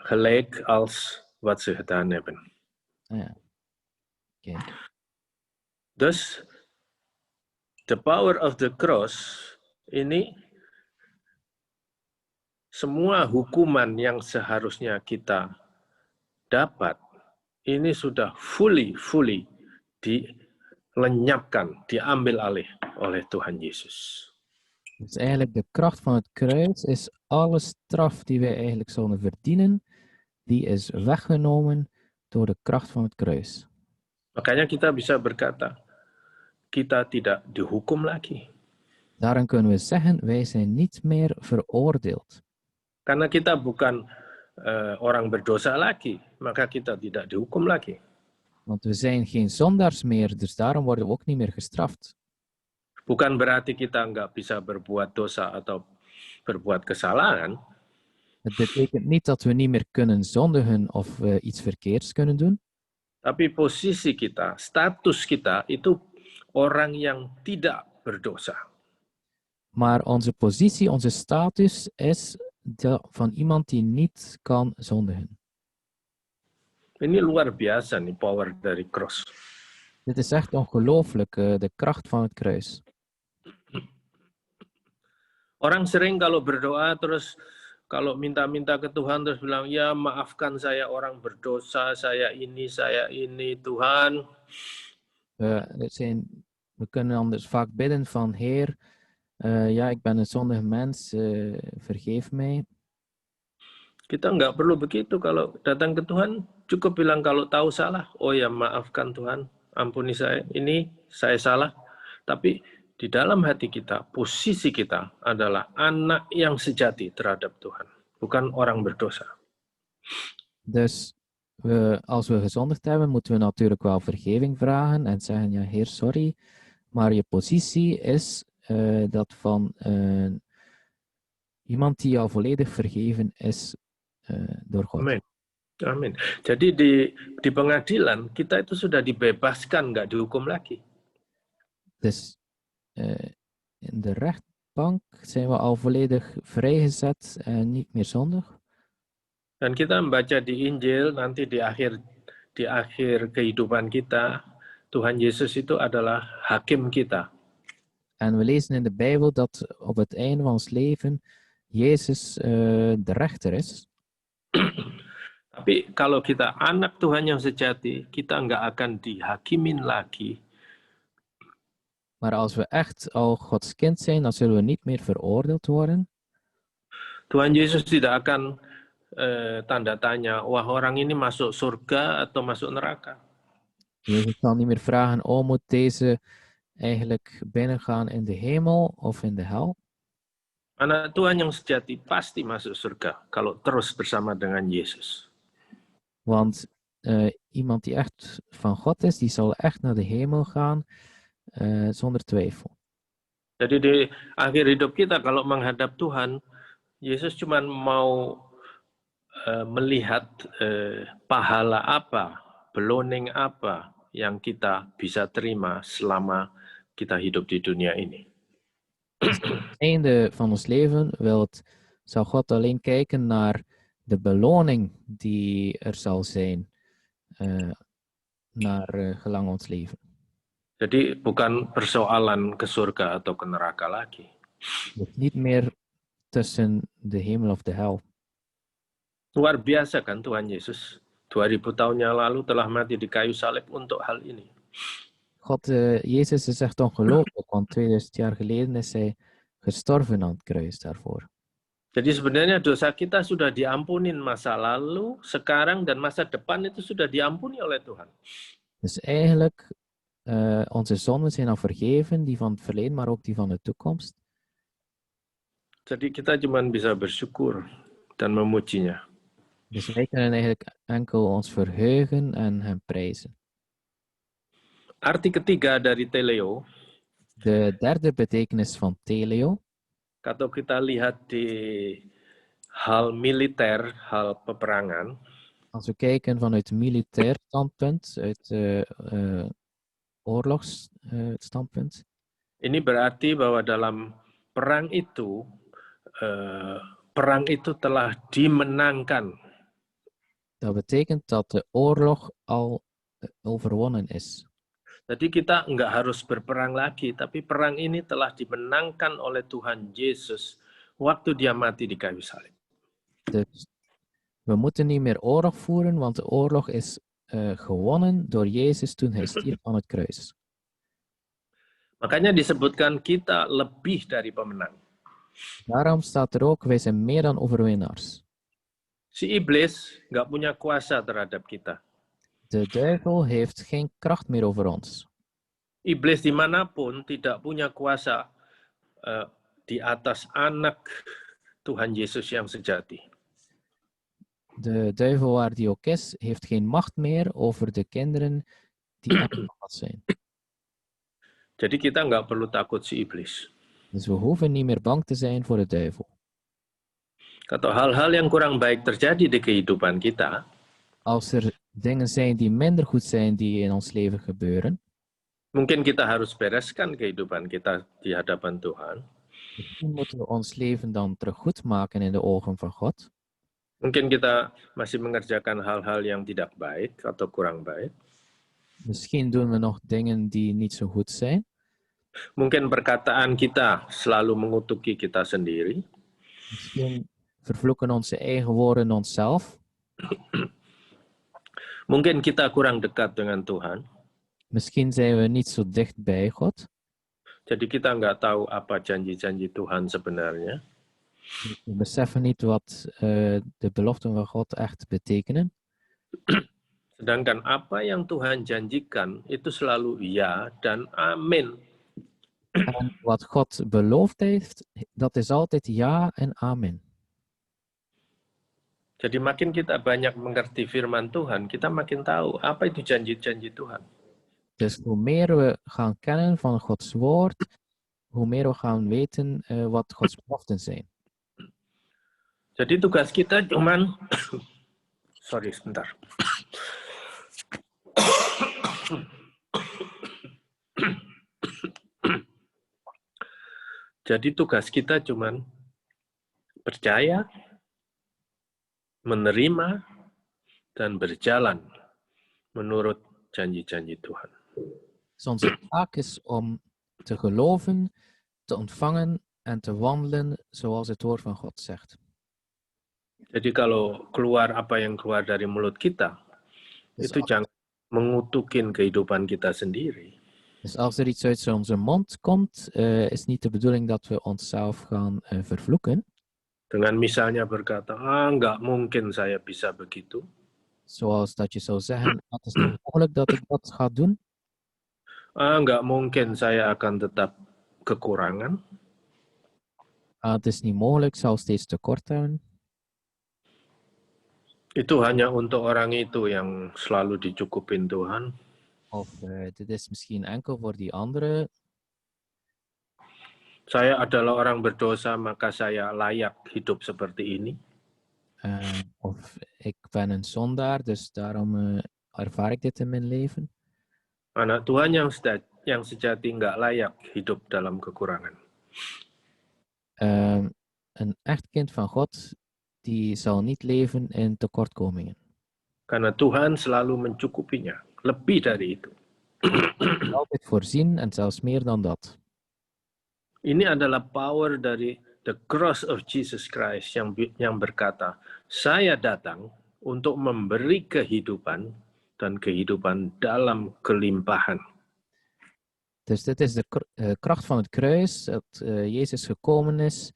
Speaker 4: gelijk als wat ze gedaan hebben.
Speaker 3: Ja. Oké.
Speaker 4: Dus the power of the cross ini semua hukuman yang seharusnya kita dapat ini sudah fully dilenyapkan, diambil alih oleh Tuhan Yesus.
Speaker 3: Dus eigenlijk de kracht van het kruis is alle straf die wij eigenlijk zouden verdienen, die is weggenomen door de kracht van het kruis.
Speaker 4: Makanya kita bisa berkata, kita tidak dihukum lagi.
Speaker 3: Daarom kunnen we zeggen, wij zijn niet meer veroordeeld.
Speaker 4: Karena kita bukan orang berdosa lagi, maka kita tidak dihukum lagi.
Speaker 3: Want we zijn geen zondaars meer, dus daarom worden we ook niet meer gestraft.
Speaker 4: Bukan berarti kita nggak bisa berbuat dosa atau berbuat kesalahan.
Speaker 3: Het betekent niet dat we niet meer kunnen zondigen of iets verkeerds kunnen doen.
Speaker 4: Tapi posisi kita, status kita itu orang yang tidak berdosa.
Speaker 3: Maar onze positie, onze status is van iemand die niet kan zondigen.
Speaker 4: Ini luar biasa nih power dari cross.
Speaker 3: Dit is echt ongelooflijk, de kracht van het kruis.
Speaker 4: Orang sering kalau berdoa terus kalau minta-minta ke Tuhan terus bilang, ya maafkan saya orang berdosa, saya ini Tuhan.
Speaker 3: We kunnen anders vaak bidden van Heer, ja, ik ben een zondig mens, vergeef mij.
Speaker 4: Kita nggak perlu begitu kalau datang ke Tuhan, cukup bilang kalau tahu salah, oh ya maafkan Tuhan, ampuni saya, ini saya salah. Tapi di dalam hati kita, posisi kita adalah anak yang sejati terhadap Tuhan, bukan orang berdosa.
Speaker 3: Dus als we gezondigd hebben, moeten we natuurlijk wel vergeving vragen en zeggen, ja Heer, sorry, maar je positie is dat van iemand die al volledig vergeven is door God.
Speaker 4: Amin. Amin. Jadi di pengadilan kita itu sudah dibebaskan, nggak dihukum lagi.
Speaker 3: Dus in de rechtbank zijn we al volledig vrijgezet en niet meer zondig.
Speaker 4: Dan kita membaca di Injil nanti di akhir kehidupan kita, Tuhan Yesus itu adalah hakim kita.
Speaker 3: En we lezen in de Bijbel dat op het einde van ons leven Jezus de rechter is.
Speaker 4: Tapi kalau kita anak Tuhan yang sejati, kita nggak akan dihakimin lagi.
Speaker 3: Maar als we echt al Gods kind zijn, dan zullen we niet meer veroordeeld worden.
Speaker 4: Tuhan Yesus tidak akan tanda tanya, wah orang ini masuk surga atau masuk neraka.
Speaker 3: Jezus zal niet meer vragen, oh, moet deze eigenlijk binnengaan in de hemel of in de hel?
Speaker 4: Anak Tuhan yang sejati pasti masuk surga kalau terus bersama dengan Yesus.
Speaker 3: Want iemand die echt van God is, die zal echt naar de hemel gaan, zonder twijfel.
Speaker 4: Jadi di akhir hidup kita kalau menghadap Tuhan, Yesus cuma mau melihat pahala apa, beloning apa yang kita bisa terima selama kita hidup di dunia ini.
Speaker 3: Dus aan het einde van ons leven zal God alleen kijken naar de beloning die er zal zijn naar gelang ons leven.
Speaker 4: Jadi bukan persoalan ke surga atau ke neraka lagi.
Speaker 3: Dus niet meer tussen de hemel of de hel.
Speaker 4: Luar biasa kan Tuhan Yesus 2000 tahun yang lalu telah mati di kayu salib untuk hal ini.
Speaker 3: God, Jezus is echt ongelooflijk, want 2000 jaar geleden is hij gestorven aan het kruis daarvoor.
Speaker 4: Jadi sebenarnya dosa kita sudah diampunin masa lalu, sekarang, dan masa depan itu sudah diampuni oleh Tuhan.
Speaker 3: Dus eigenlijk, onze zonden zijn al vergeven, die van het verleden, maar ook die van de toekomst.
Speaker 4: Jadi kita cuma bisa bersyukur dan memujinya.
Speaker 3: Dus wij kunnen eigenlijk enkel ons verheugen en hem prijzen.
Speaker 4: Arti ketiga dari teleo,
Speaker 3: De derde betekenis van teleo,
Speaker 4: kalau kita lihat di hal militer, hal peperangan,
Speaker 3: als we kijken vanuit militair standpunt, uit oorlogsstandpunt,
Speaker 4: ini berarti bahwa dalam perang itu telah dimenangkan.
Speaker 3: dat betekent dat de oorlog al overwonnen is.
Speaker 4: Jadi kita nggak harus berperang lagi, tapi perang ini telah dimenangkan oleh Tuhan Yesus waktu dia mati di kayu salib.
Speaker 3: Dus we moeten niet meer oorlog voeren, want de oorlog is gewonnen door Jezus toen hij stierf aan het kruis.
Speaker 4: Makanya disebutkan kita lebih dari pemenang.
Speaker 3: Daarom staat er ook, wij zijn meer dan overwinnaars.
Speaker 4: Si iblis nggak punya kuasa terhadap kita.
Speaker 3: De duivel heeft geen kracht meer over ons.
Speaker 4: Iblis dimanapun tidak punya kuasa di atas anak Tuhan Yesus yang sejati.
Speaker 3: De duivel waar die ook is, heeft geen macht meer over de kinderen die echt van God zijn.
Speaker 4: Jadi kita nggak perlu takut si iblis.
Speaker 3: Dus we hoeven niet meer bang te zijn voor de duivel.
Speaker 4: Kalau hal-hal yang kurang baik terjadi di kehidupan kita,
Speaker 3: Als er dingen zijn die minder goed zijn die in ons leven gebeuren,
Speaker 4: mungkin kita harus bereskan kehidupan kita di hadapan Tuhan.
Speaker 3: misschien moeten we ons leven dan terug goed maken in de ogen van God.
Speaker 4: Mungkin kita masih mengerjakan hal-hal yang tidak baik atau kurang baik.
Speaker 3: Misschien doen we nog dingen die niet zo goed zijn.
Speaker 4: Mungkin perkataan kita selalu mengutuki kita sendiri.
Speaker 3: Misschien vervloeken onze eigen woorden onszelf.
Speaker 4: Mungkin kita kurang dekat dengan Tuhan.
Speaker 3: Misschien zijn we niet zo dicht bij God.
Speaker 4: Jadi kita nggak tahu apa janji-janji Tuhan sebenarnya.
Speaker 3: We beseffen niet wat de beloften van God echt betekenen.
Speaker 4: Sedangkan apa yang Tuhan janjikan itu selalu ya dan amin.
Speaker 3: En wat God beloofd heeft, dat is altijd ja en amen.
Speaker 4: Jadi makin kita banyak mengerti firman Tuhan, kita makin tahu apa itu janji-janji Tuhan.
Speaker 3: Dus hoe meer we gaan kennen van Gods woord, hoe meer we gaan weten wat Gods beloften zijn.
Speaker 4: Jadi tugas kita cuman sorry sebentar. Jadi tugas kita cuman percaya, menerima, dan berjalan menurut janji-janji Tuhan.
Speaker 3: Dus onze taak is om te geloven, te ontvangen en te wandelen zoals het woord van God zegt.
Speaker 4: Jadi kalau keluar apa yang keluar dari mulut kita,
Speaker 3: Dus
Speaker 4: itu jangan mengutukin kehidupan kita sendiri.
Speaker 3: Dus als er iets uit onze mond komt, is niet de bedoeling dat we onszelf gaan vervloeken.
Speaker 4: Dengan misalnya berkata, nggak mungkin saya bisa begitu.
Speaker 3: Zoals dat je zou zeggen, het is niet mogelijk dat ik dat ga doen.
Speaker 4: Nggak mungkin saya akan tetap kekurangan.
Speaker 3: Het is niet mogelijk, ik zal steeds tekort hebben.
Speaker 4: Itu hanya untuk orang itu yang selalu dicukupin Tuhan.
Speaker 3: Of dit is misschien enkel voor die andere.
Speaker 4: Saya adalah orang berdosa, maka saya layak hidup seperti ini.
Speaker 3: Of ik ben een zondaar, dus daarom ervaar ik dit in mijn leven.
Speaker 4: Anak Tuhan yang sejati nggak layak hidup dalam kekurangan.
Speaker 3: Een echt kind van God, die zal niet leven in tekortkomingen.
Speaker 4: Karena Tuhan selalu mencukupinya, lebih dari itu.
Speaker 3: Altijd voorzien en zelfs meer dan dat.
Speaker 4: Ini adalah power dari the cross of Jesus Christ yang berkata, saya datang untuk memberi kehidupan dan kehidupan dalam kelimpahan.
Speaker 3: Dus dit is de kracht van het kruis, dat Jezus gekomen is.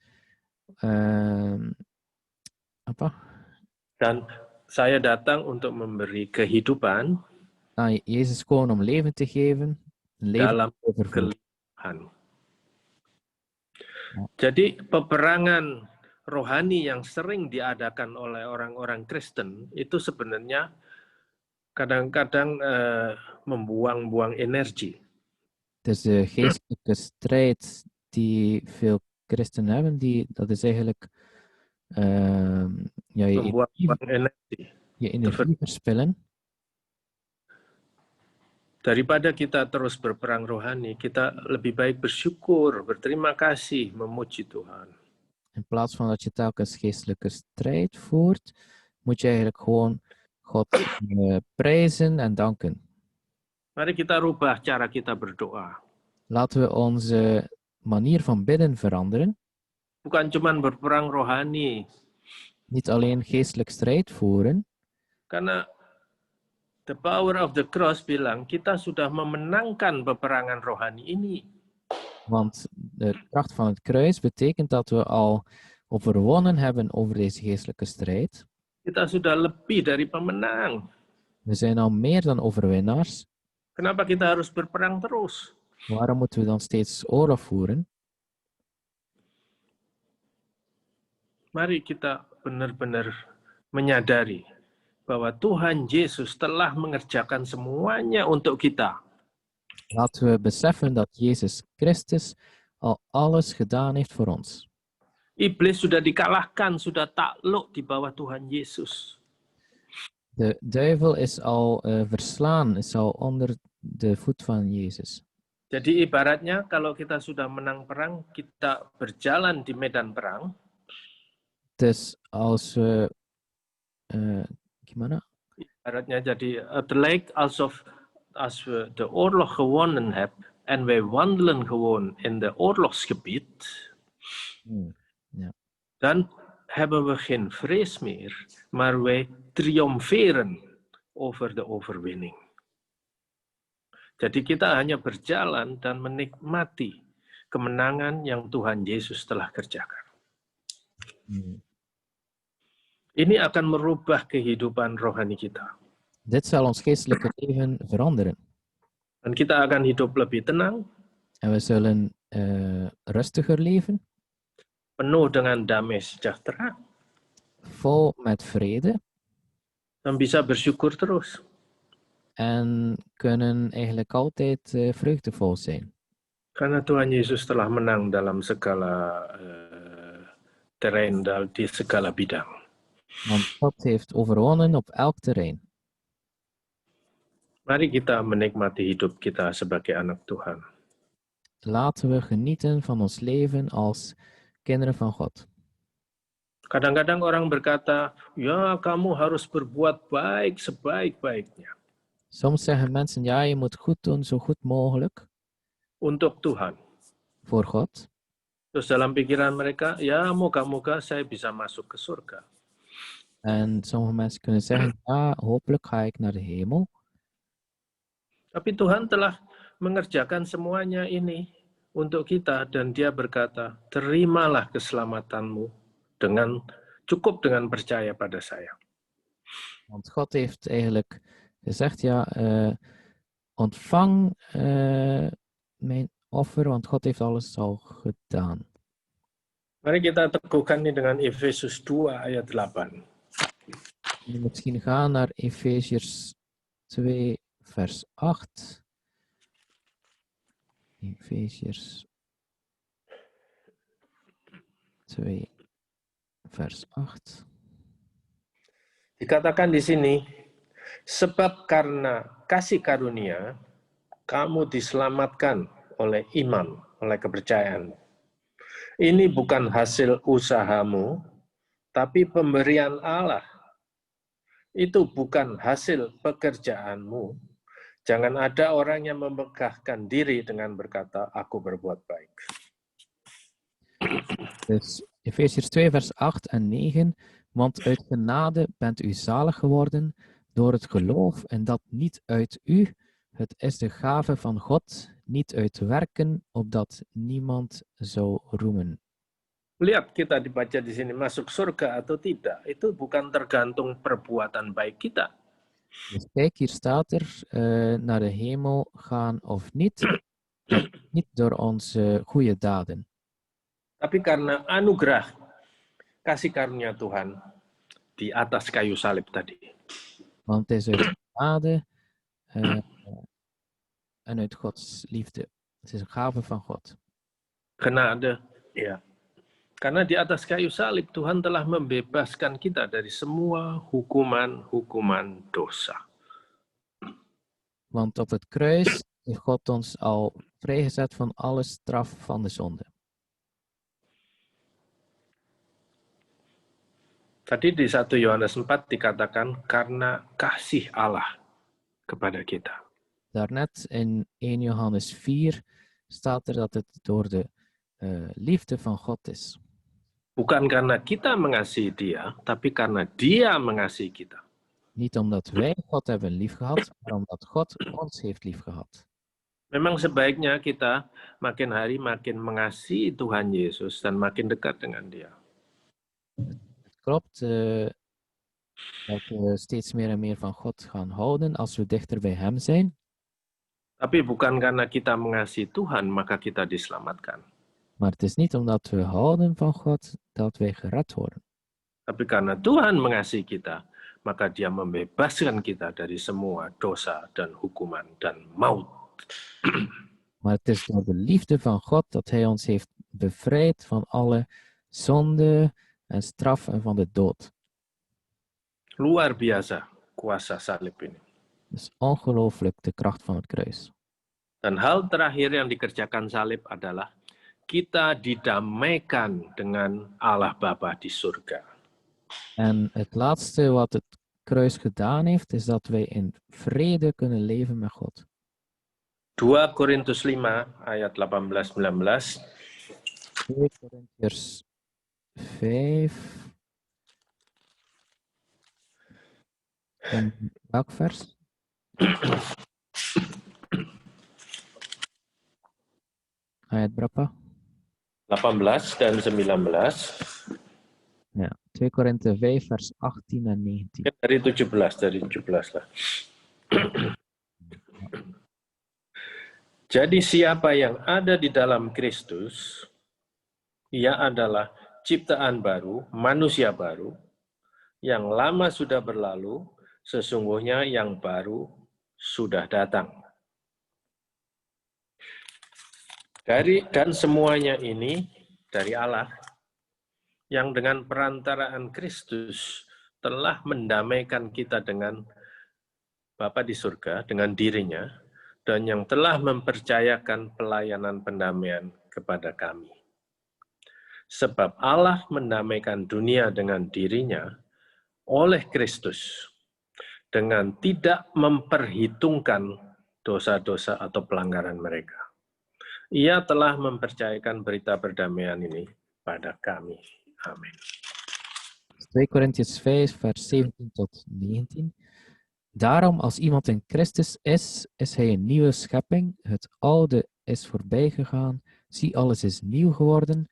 Speaker 4: Dan saya datang untuk memberi kehidupan
Speaker 3: Jezus gewoon om leven te geven.
Speaker 4: dalam kelimpahan. Jadi peperangan rohani yang sering diadakan oleh orang-orang Kristen itu sebenarnya kadang-kadang membuang-buang energi.
Speaker 3: Dus de geestelijke strijd die veel christenen hebben, dat is eigenlijk je energie verspillen.
Speaker 4: Daripada kita terus berperang rohani, kita lebih baik bersyukur, berterima kasih, memuji Tuhan.
Speaker 3: In plaats van dat je telkens geestelijke strijd voert, moet je eigenlijk gewoon God prijzen en danken.
Speaker 4: Mari kita rubah cara kita berdoa.
Speaker 3: Laten we onze manier van bidden veranderen.
Speaker 4: Bukan cuma berperang rohani.
Speaker 3: Niet alleen geestelijk strijd voeren.
Speaker 4: Karena the power of the cross bilang kita sudah memenangkan peperangan rohani ini.
Speaker 3: Want de kracht van het kruis betekent dat we al overwonnen hebben over deze geestelijke strijd.
Speaker 4: Kita sudah lebih dari pemenang.
Speaker 3: We zijn al meer dan overwinnaars.
Speaker 4: Kenapa kita harus berperang terus?
Speaker 3: Waarom moeten we dan steeds oorlog voeren?
Speaker 4: Mari kita benar-benar menyadari bahwa Tuhan Yesus telah mengerjakan semuanya untuk kita.
Speaker 3: Laten we beseffen dat Jezus Christus al alles gedaan heeft voor ons.
Speaker 4: Iblis sudah dikalahkan, sudah takluk di bawah Tuhan Yesus.
Speaker 3: De duivel is al verslaan, is al onder de voet van Jezus.
Speaker 4: Jadi ibaratnya kalau kita sudah menang perang, kita berjalan di medan perang.
Speaker 3: Dus als we gimana?
Speaker 4: Ibaratnya jadi het lijkt alsof als we de oorlog gewonnen hebben en wij wandelen gewoon in de oorlogsgebied,
Speaker 3: Ja.
Speaker 4: dan hebben we geen vrees meer, maar wij triomferen over de overwinning. Jadi kita hanya berjalan dan menikmati kemenangan yang Tuhan Yesus telah kerjakan. Ini akan merubah kehidupan rohani kita.
Speaker 3: Dit zal ons geestelijke leven veranderen.
Speaker 4: Dan kita akan hidup lebih tenang.
Speaker 3: En we zullen rustiger leven.
Speaker 4: Penuh dengan damai sejahtera.
Speaker 3: Vol met vrede.
Speaker 4: Dan bisa bersyukur terus.
Speaker 3: En kunnen eigenlijk altijd vreugdevol zijn.
Speaker 4: Karena Tuhan Yesus telah menang dalam segala terrein, di segala bidang.
Speaker 3: Want God heeft overwonnen op elk terrein.
Speaker 4: Mari kita menikmati hidup kita sebagai anak Tuhan.
Speaker 3: Laten we genieten van ons leven als kinderen van God.
Speaker 4: Kadang-kadang orang berkata, ya kamu harus berbuat baik sebaik-baiknya.
Speaker 3: Soms zeggen mensen, ja, je moet goed doen, zo goed mogelijk.
Speaker 4: Untuk Tuhan.
Speaker 3: Voor God.
Speaker 4: Terus dalam pikiran mereka, ya moga-moga saya bisa masuk ke surga.
Speaker 3: En sommige mensen kunnen zeggen, ja, hopelijk ga ik naar de hemel.
Speaker 4: Tapi Tuhan telah mengerjakan semuanya ini untuk kita, dan dia berkata, terimalah keselamatanmu cukup dengan percaya pada saya.
Speaker 3: Want God heeft eigenlijk gezegd, ja, ontvang mijn offer, want God heeft alles al gedaan.
Speaker 4: Mari kita teguhkan ini dengan Efesus 2 ayat 8.
Speaker 3: Misschien gaan naar Efeziërs 2 vers 8. Efeziërs 2 vers 8.
Speaker 4: Dikatakan di sini, sebab karena kasih karunia, kamu diselamatkan oleh iman, oleh kepercayaan. Ini bukan hasil usahamu, tapi pemberian Allah. Itu bukan hasil pekerjaanmu. Jangan ada orang yang memegahkan diri dengan berkata, aku berbuat baik.
Speaker 3: Dus Efeziërs 2 vers 8 en 9. Want uit genade bent u zalig geworden door het geloof en dat niet uit u. Het is de gave van God, niet uit werken, opdat niemand zou roemen.
Speaker 4: Lihat, kita dibaca di sini masuk surga atau tidak, itu bukan tergantung perbuatan baik kita.
Speaker 3: Dus kijk, hier staat er naar de hemel gaan of niet. Dat is niet door onze goede daden.
Speaker 4: Tapi karena anugerah, kasih karunia Tuhan di atas kayu salib tadi.
Speaker 3: Want het is uit genade en uit Gods liefde. Het is een gave van God.
Speaker 4: Genade, ya. Karena di atas kayu salib Tuhan telah membebaskan kita dari semua hukuman dosa.
Speaker 3: Want op het kruis heeft God ons al vrijgezet van alle straf van de zonde.
Speaker 4: Tadi di 1 Yohanes 4 dikatakan karena kasih Allah kepada kita.
Speaker 3: Daarnet in 1 Johannes 4 staat er dat het door de liefde van God is.
Speaker 4: Bukan karena kita mengasihi dia, tapi karena dia mengasihi kita.
Speaker 3: Niet omdat wij God hebben liefgehad, maar omdat God ons heeft liefgehad.
Speaker 4: Memang sebaiknya kita makin hari makin mengasihi Tuhan Yesus dan makin dekat dengan dia.
Speaker 3: Het klopt dat we steeds meer en meer van God gaan houden als we dichter bij Hem zijn.
Speaker 4: Tapi bukan karena kita mengasihi Tuhan, maka kita diselamatkan.
Speaker 3: Maar het is niet omdat we houden van God dat wij gered worden.
Speaker 4: Tapi karena Tuhan mengasihi kita, maka dia membebaskan kita dari semua dosa dan hukuman dan maut.
Speaker 3: Maar het is door de liefde van God dat Hij ons heeft bevrijd van alle zonde en straf en van de dood.
Speaker 4: Luar biasa kuasa salib ini.
Speaker 3: Het is ongelooflijk de kracht van het kruis.
Speaker 4: Dan hal terakhir yang dikerjakan salib adalah kita didamaikan dengan Allah Bapa di surga.
Speaker 3: En het laatste wat het kruis gedaan heeft, is dat wij in vrede kunnen leven met God.
Speaker 4: 2 Korintus 5 ayat 18-19.
Speaker 3: 2 Korintiërs 5. En welk vers? Ayat berapa?
Speaker 4: 18 dan 19.
Speaker 3: Ja, 2 Korinthe 5 vers 18 en 19.
Speaker 4: Dari 17 lah. Jadi siapa yang ada di dalam Kristus, ia adalah ciptaan baru, manusia baru, yang lama sudah berlalu, sesungguhnya yang baru sudah datang. Dan semuanya ini dari Allah, yang dengan perantaraan Kristus telah mendamaikan kita dengan Bapa di surga, dengan dirinya, dan yang telah mempercayakan pelayanan pendamaian kepada kami. Sebab Allah mendamaikan dunia dengan dirinya oleh Kristus, dengan tidak memperhitungkan dosa-dosa atau pelanggaran mereka. Ia telah mempercayakan berita perdamaian ini pada kami. Amin.
Speaker 3: 2 Korintiërs 5 vers 17 tot 19. Daarom, als iemand in Christus is, is hij een nieuwe schepping. Het oude is voorbij gegaan. Zie, alles is nieuw geworden.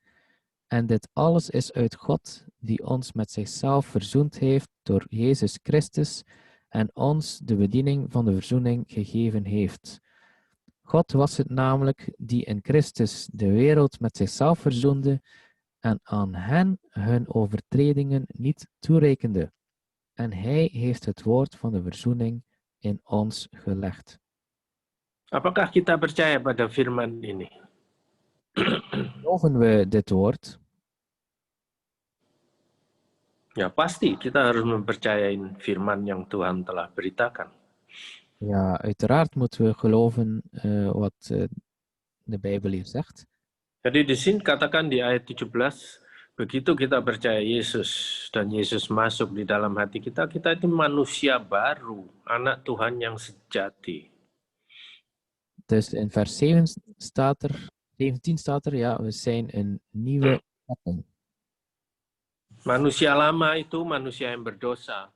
Speaker 3: En dit alles is uit God, die ons met zichzelf verzoend heeft door Jezus Christus en ons de bediening van de verzoening gegeven heeft. God was het namelijk die in Christus de wereld met zichzelf verzoende en aan hen hun overtredingen niet toerekende. En hij heeft het woord van de verzoening in ons gelegd.
Speaker 4: Apakah kita percaya pada firman ini?
Speaker 3: Geloven we dit woord?
Speaker 4: Ya pasti kita harus mempercayai firman yang Tuhan telah beritakan.
Speaker 3: Ja, uiteraard moeten we geloven wat de Bijbel hier zegt.
Speaker 4: Jadi di sini katakan di ayat 17, begitu kita percaya Yesus dan Yesus masuk di dalam hati kita, kita itu manusia baru, anak Tuhan yang sejati.
Speaker 3: Dus in vers 17 staat er, ja, we zijn een nieuwe schepping.
Speaker 4: Manusia lama itu manusia yang berdosa.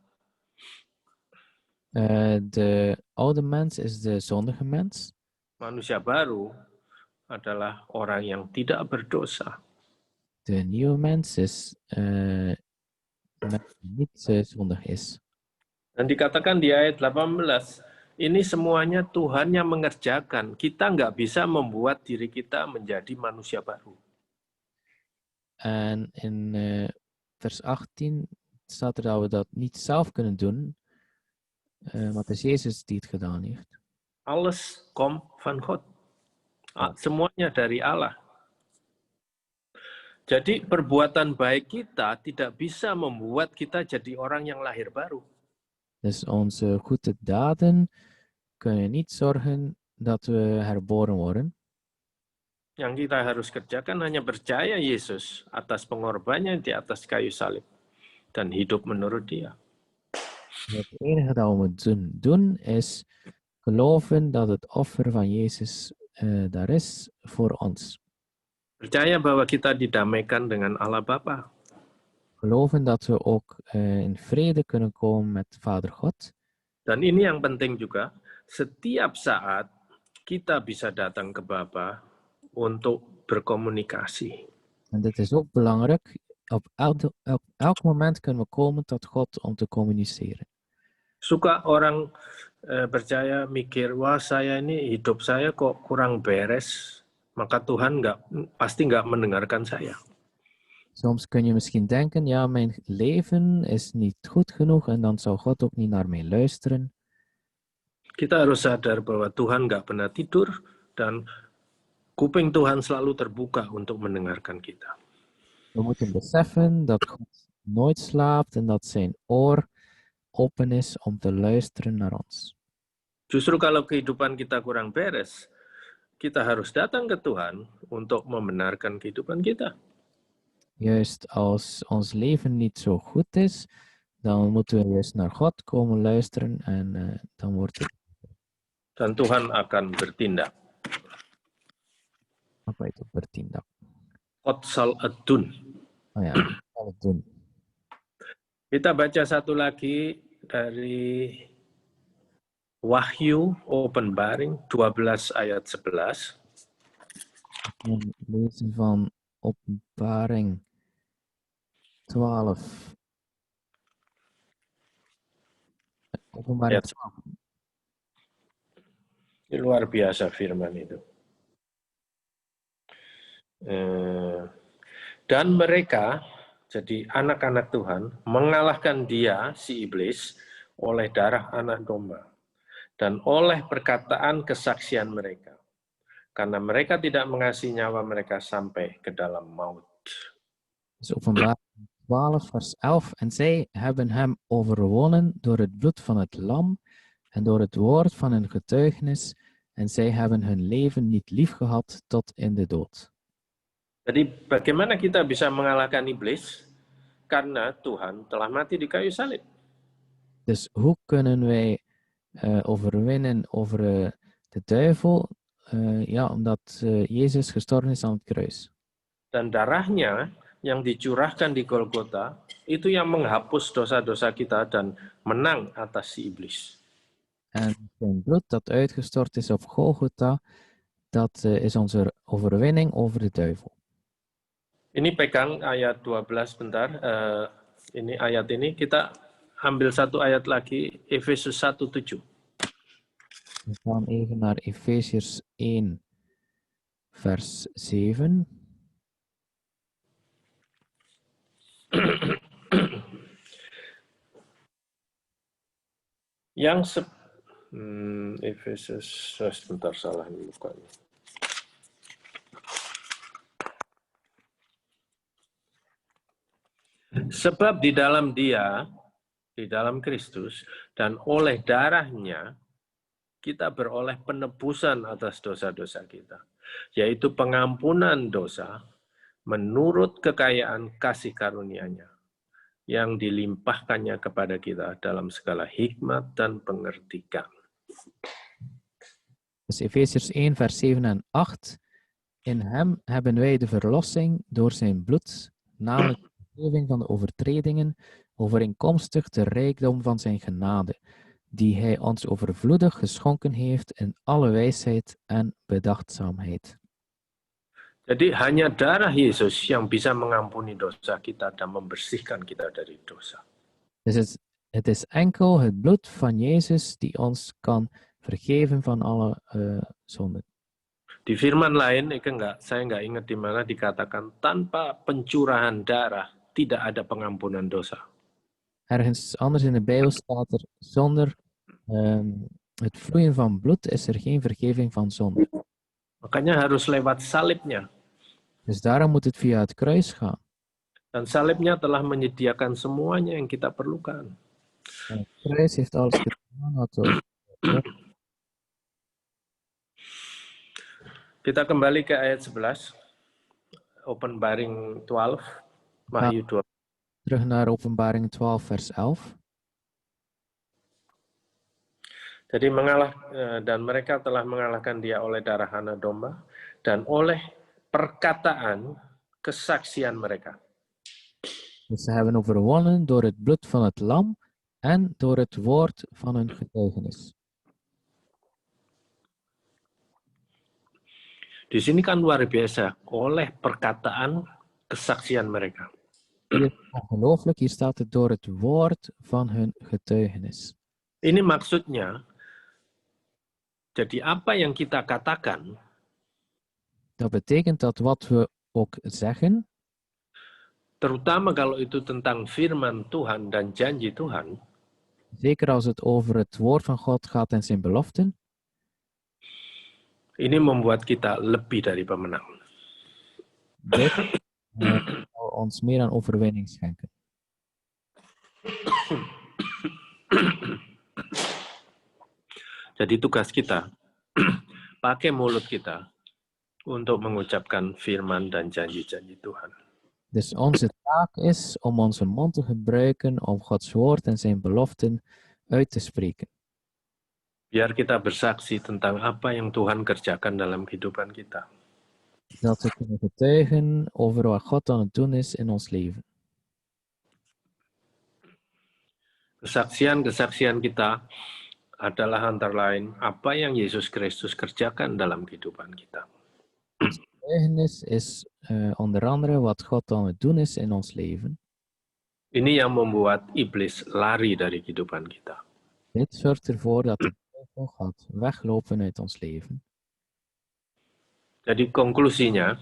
Speaker 3: De oude mens is de zondige mens.
Speaker 4: Manusia baru adalah orang yang tidak berdosa.
Speaker 3: De nieuwe mens is mens die niet zondig is.
Speaker 4: Dan dikatakan di ayat 18, ini semuanya Tuhan yang mengerjakan. Kita nggak bisa membuat diri kita menjadi manusia baru.
Speaker 3: En in vers 18 staat er dat we dat niet zelf kunnen doen, maar het is Jezus die het gedaan heeft.
Speaker 4: Alles komt van God. Semuanya dari Allah. Jadi perbuatan baik kita tidak bisa membuat kita jadi orang yang lahir baru.
Speaker 3: Dus onze goede daden kunnen niet zorgen dat we herboren worden.
Speaker 4: Yang kita harus kerjakan hanya percaya Yesus atas pengorbanannya di atas kayu salib dan hidup menurut Dia.
Speaker 3: Het enige dat we moeten doen is geloven dat het offer van Jezus daar is voor ons.
Speaker 4: Percaya bahwa kita didamaikan dengan Allah Bapa.
Speaker 3: Geloven dat we ook in vrede kunnen komen met Vader God.
Speaker 4: Dan ini yang penting juga, setiap saat kita bisa datang ke Bapa untuk berkomunikasi.
Speaker 3: En dit is ook belangrijk. Op elk moment kunnen we komen tot God om te communiceren.
Speaker 4: Suka orang percaya mikir, wah saya ini hidup saya kok kurang beres, maka Tuhan pasti nggak mendengarkan saya.
Speaker 3: Soms kun je misschien denken, ja, mijn leven is niet goed genoeg en dan zou God ook niet naar mij luisteren.
Speaker 4: Kita harus sadar bahwa Tuhan nggak pernah tidur dan kuping Tuhan selalu terbuka untuk mendengarkan kita.
Speaker 3: We moeten beseffen dat God nooit slaapt en dat zijn oor open is om te luisteren naar ons.
Speaker 4: Justru kalau kehidupan kita kurang beres, kita harus datang ke Tuhan untuk membenarkan kehidupan kita.
Speaker 3: Juist als ons leven niet zo goed is, dan moeten we juist naar God komen luisteren en dan wordt het.
Speaker 4: Dan Tuhan akan bertindak.
Speaker 3: Apa itu bertindak?
Speaker 4: God zal het doen.
Speaker 3: Oh ja, zal het doen.
Speaker 4: Kita baca satu lagi dari Wahyu, Openbaring 12 ayat 11.
Speaker 3: En lezen van Openbaring 12. Openbaring 12.
Speaker 4: Ini luar biasa firman itu. Dan mereka, jadi anak-anak Tuhan, mengalahkan dia, si iblis, oleh darah anak domba dan oleh perkataan kesaksian mereka. Karena mereka tidak mengasihi nyawa mereka sampai ke dalam maut.
Speaker 3: Dus Openbaring 12 vers 11. En zij hebben hem overwonnen door het bloed van het lam en door het woord van hun getuigenis. En zij hebben hun leven niet lief gehad tot in de dood.
Speaker 4: Jadi bagaimana kita bisa mengalahkan iblis? Karena Tuhan telah mati di kayu salib.
Speaker 3: Dus hoe kunnen wij overwinnen over de duivel? Ja, omdat Jezus gestorven is aan het kruis.
Speaker 4: Dan darahnya yang dicurahkan di Golgota, itu yang menghapus dosa-dosa kita dan menang atas si iblis.
Speaker 3: En zijn bloed dat uitgestort is op Golgotha, dat is onze overwinning over de duivel.
Speaker 4: Ini pegang ayat 12 bentar. Ini ayat ini kita ambil satu ayat lagi, Efesus 1:7.
Speaker 3: We gaan even naar Efesiërs 1, vers 7.
Speaker 4: Efesus, sebentar salah ini bukannya. Sebab di dalam Dia, di dalam Kristus, dan oleh darahnya, kita beroleh penebusan atas dosa-dosa kita, yaitu pengampunan dosa menurut kekayaan kasih karunia-Nya yang dilimpahkannya kepada kita dalam segala hikmat dan pengertian.
Speaker 3: Dus Efesiërs 1, vers 7 en 8. In hem hebben wij de verlossing door zijn bloed, namelijk de vergeving van de overtredingen, overeenkomstig de rijkdom van zijn genade, die hij ons overvloedig geschonken heeft in alle wijsheid en bedachtzaamheid.
Speaker 4: Jadi hanya darah Yesus yang bisa mengampuni dosa kita dan membersihkan kita dari dosa.
Speaker 3: Dus het is enkel het bloed van Jezus die ons kan vergeven van alle zonden.
Speaker 4: Di firman lain, saya nggak ingat di mana dikatakan tanpa pencurahan darah tidak ada pengampunan dosa.
Speaker 3: Ergens anders in de Bijbel staat er zonder het vloeien van bloed is er geen vergeving van zonde.
Speaker 4: Makanya harus lewat salibnya.
Speaker 3: Dus daarom moet het via het kruis gaan.
Speaker 4: Dan salibnya telah menyediakan semuanya yang kita perlukan.
Speaker 3: En het kruis heeft alles gedaan wat we.
Speaker 4: Kita kembali ke ayat 11. Openbaring 12. Wahyu 12.
Speaker 3: Terug naar Openbaring 12 vers 11.
Speaker 4: Jadi dan mereka telah mengalahkan dia oleh darah anak domba dan oleh perkataan kesaksian mereka.
Speaker 3: Dus ze hebben overwonnen door het bloed van het lam en door het woord van hun getuigenis.
Speaker 4: Di sini kan luar biasa, oleh perkataan kesaksian mereka.
Speaker 3: Hier is ongelooflijk, hier staat het door het woord van hun getuigenis.
Speaker 4: Ini maksudnya, jadi apa yang kita katakan,
Speaker 3: dat betekent dat wat we ook zeggen,
Speaker 4: terutama kalau itu tentang firman Tuhan dan janji Tuhan,
Speaker 3: zeker als het over het woord van God gaat en zijn beloften,
Speaker 4: ini membuat kita lebih dari pemenang.
Speaker 3: dit zal ons meer aan overwinning schenken.
Speaker 4: Jadi tugas kita, pakai mulut kita untuk mengucapkan firman dan janji-janji Tuhan.
Speaker 3: Dus onze taak is om onze mond te gebruiken om Gods woord en zijn beloften uit te spreken.
Speaker 4: Biar kita bersaksi tentang apa yang Tuhan kerjakan dalam kehidupan kita.
Speaker 3: Dat we kunnen getuigen over wat God aan het doen is in ons leven.
Speaker 4: Kesaksian-kesaksian kita adalah antara lain apa yang Yesus Kristus kerjakan dalam kehidupan kita.
Speaker 3: Getuigenis is onder andere wat God aan het doen is in ons leven.
Speaker 4: Ini yang membuat iblis lari dari kehidupan kita.
Speaker 3: Dit zorgt ervoor dat de duivel gaat weglopen uit ons leven.
Speaker 4: Jadi konklusinya,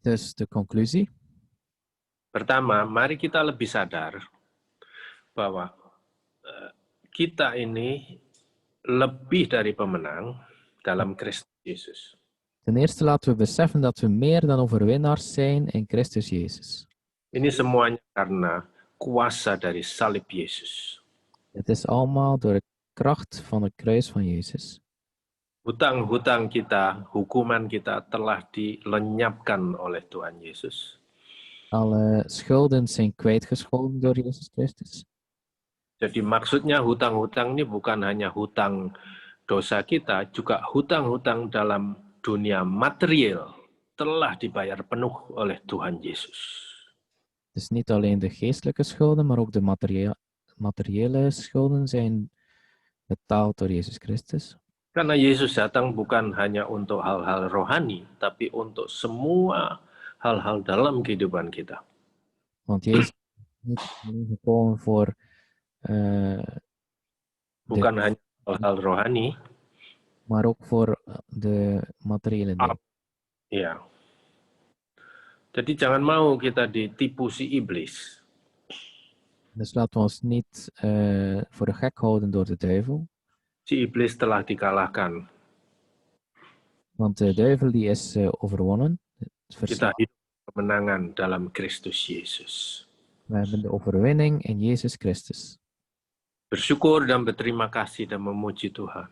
Speaker 3: Dus de conclusie.
Speaker 4: pertama, mari kita lebih sadar bahwa kita ini lebih dari pemenang dalam Kristus Yesus.
Speaker 3: Ten eerste laten we beseffen dat we meer dan overwinnaars zijn in Christus Jezus.
Speaker 4: Ini semuanya karena kuasa dari salib Yesus.
Speaker 3: Het is allemaal door de kracht van het kruis van Jezus.
Speaker 4: Hutang-hutang kita, hukuman kita telah dilenyapkan oleh Tuhan Yesus.
Speaker 3: Alle schulden zijn kwijtgescholden door Jezus Christus.
Speaker 4: Jadi maksudnya hutang-hutang ini bukan hanya hutang dosa kita, juga hutang-hutang dalam dunia material telah dibayar penuh oleh Tuhan Yesus.
Speaker 3: Dus niet alleen de geestelijke schulden, maar ook de materiële schulden zijn betaald door Jezus Christus.
Speaker 4: Karena Yesus datang bukan hanya untuk hal-hal rohani, tapi untuk semua hal-hal dalam kehidupan kita.
Speaker 3: Want Jezus is niet alleen gekomen voor
Speaker 4: Bukan hanya hal-hal rohani,
Speaker 3: maar ook voor de materiële dingen.
Speaker 4: ya. Jadi jangan mau kita ditipu si iblis.
Speaker 3: Dus laten we ons niet voor de gek houden door de duivel.
Speaker 4: Si iblis telah dikalahkan.
Speaker 3: Want de duivel die is overwonnen.
Speaker 4: Kita hidup kemenangan dalam Kristus Yesus.
Speaker 3: We hebben de overwinning in Jezus Christus.
Speaker 4: Bersyukur dan berterima kasih dan memuji Tuhan.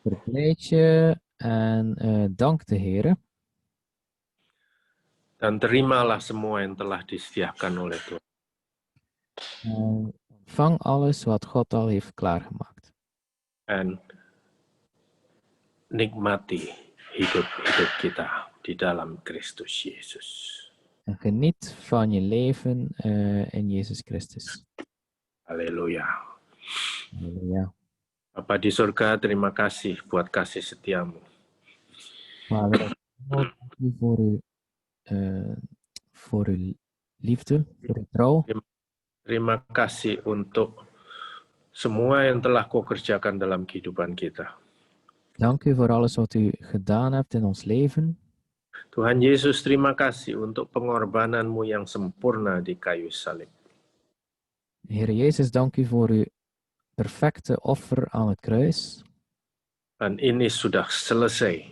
Speaker 3: Verblijd je en dank de Heer.
Speaker 4: Dan terimalah semua yang telah disediakan oleh Tuhan.
Speaker 3: Ontvang alles wat God al heeft klaargemaakt.
Speaker 4: En nikmati hidup kita di dalam Kristus Yesus.
Speaker 3: En geniet van je leven in Jezus Christus.
Speaker 4: Haleluya.
Speaker 3: Halleluja.
Speaker 4: Bapa di surga, terima kasih buat kasih setiamu.
Speaker 3: Vader, dank u voor uw liefde, voor uw trouw.
Speaker 4: Terima kasih untuk semua yang telah kau kerjakan dalam kehidupan kita.
Speaker 3: Dank u voor alles wat u gedaan hebt in ons leven.
Speaker 4: Tuhan Yesus, terima kasih untuk pengorbananmu yang sempurna di kayu salib.
Speaker 3: Heer Jezus, dank u voor uw perfecte offer aan het kruis.
Speaker 4: Dan ini sudah selesai,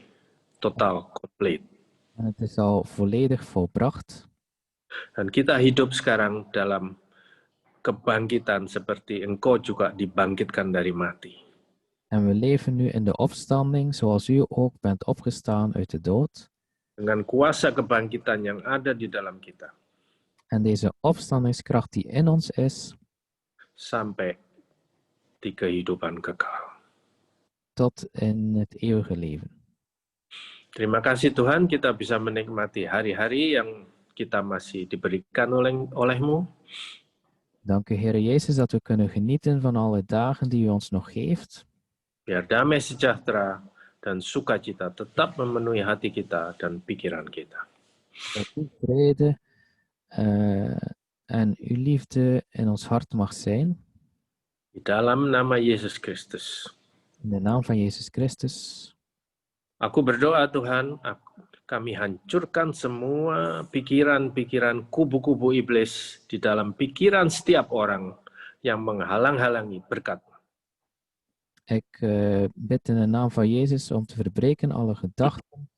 Speaker 4: total, komplit.
Speaker 3: En het is al volledig volbracht.
Speaker 4: Dan kita hidup sekarang dalam kebangkitan seperti Engkau juga dibangkitkan dari mati.
Speaker 3: En we leven nu in de opstanding zoals u ook bent opgestaan uit de dood.
Speaker 4: Dengan kuasa kebangkitan yang ada di dalam kita.
Speaker 3: En deze opstandingskracht die in ons is,
Speaker 4: Sampai di kehidupan kekal.
Speaker 3: tot in het eeuwige leven.
Speaker 4: Terima kasih Tuhan, kita bisa menikmati hari-hari yang kita masih diberikan oleh-mu.
Speaker 3: Dank u, Heer Jezus, dat we kunnen genieten van alle dagen die u ons nog geeft.
Speaker 4: Biar damai sejahtera dan sukacita tetap memenuhi hati kita dan pikiran kita.
Speaker 3: Dat uw vrede en uw liefde in ons hart mag zijn.
Speaker 4: Di dalam nama Yesus Kristus.
Speaker 3: In de naam van Jezus Christus.
Speaker 4: Aku berdoa Tuhan, kami hancurkan semua pikiran-pikiran kubu-kubu iblis di dalam pikiran setiap orang yang menghalang-halangi berkat.
Speaker 3: Ik bid in de naam van Jezus om te verbreken alle gedachten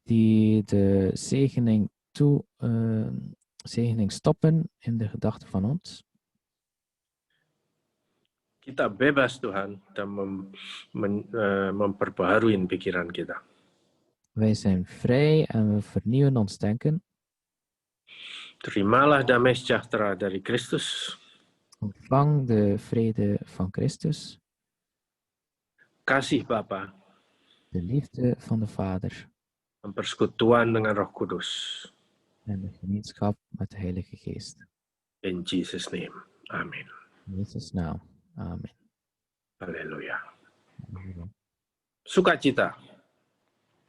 Speaker 3: die de zegening stoppen in de gedachten van ons.
Speaker 4: Kita bebas Tuhan dan memperbaharui pikiran kita.
Speaker 3: Wij zijn vrij en we vernieuwen ons denken.
Speaker 4: Terimalah damai sejahtera dari Kristus.
Speaker 3: Ontvang de vrede van Christus.
Speaker 4: Kasih Bapa.
Speaker 3: De liefde van de Vader.
Speaker 4: En persekutuan dengan Roh Kudus.
Speaker 3: En de gemeenschap met de Heilige Geest.
Speaker 4: In Jesus' name. Amen.
Speaker 3: In Jezus' naam. Amen.
Speaker 4: Halleluja. Sukacita.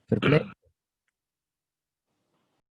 Speaker 3: Verblijd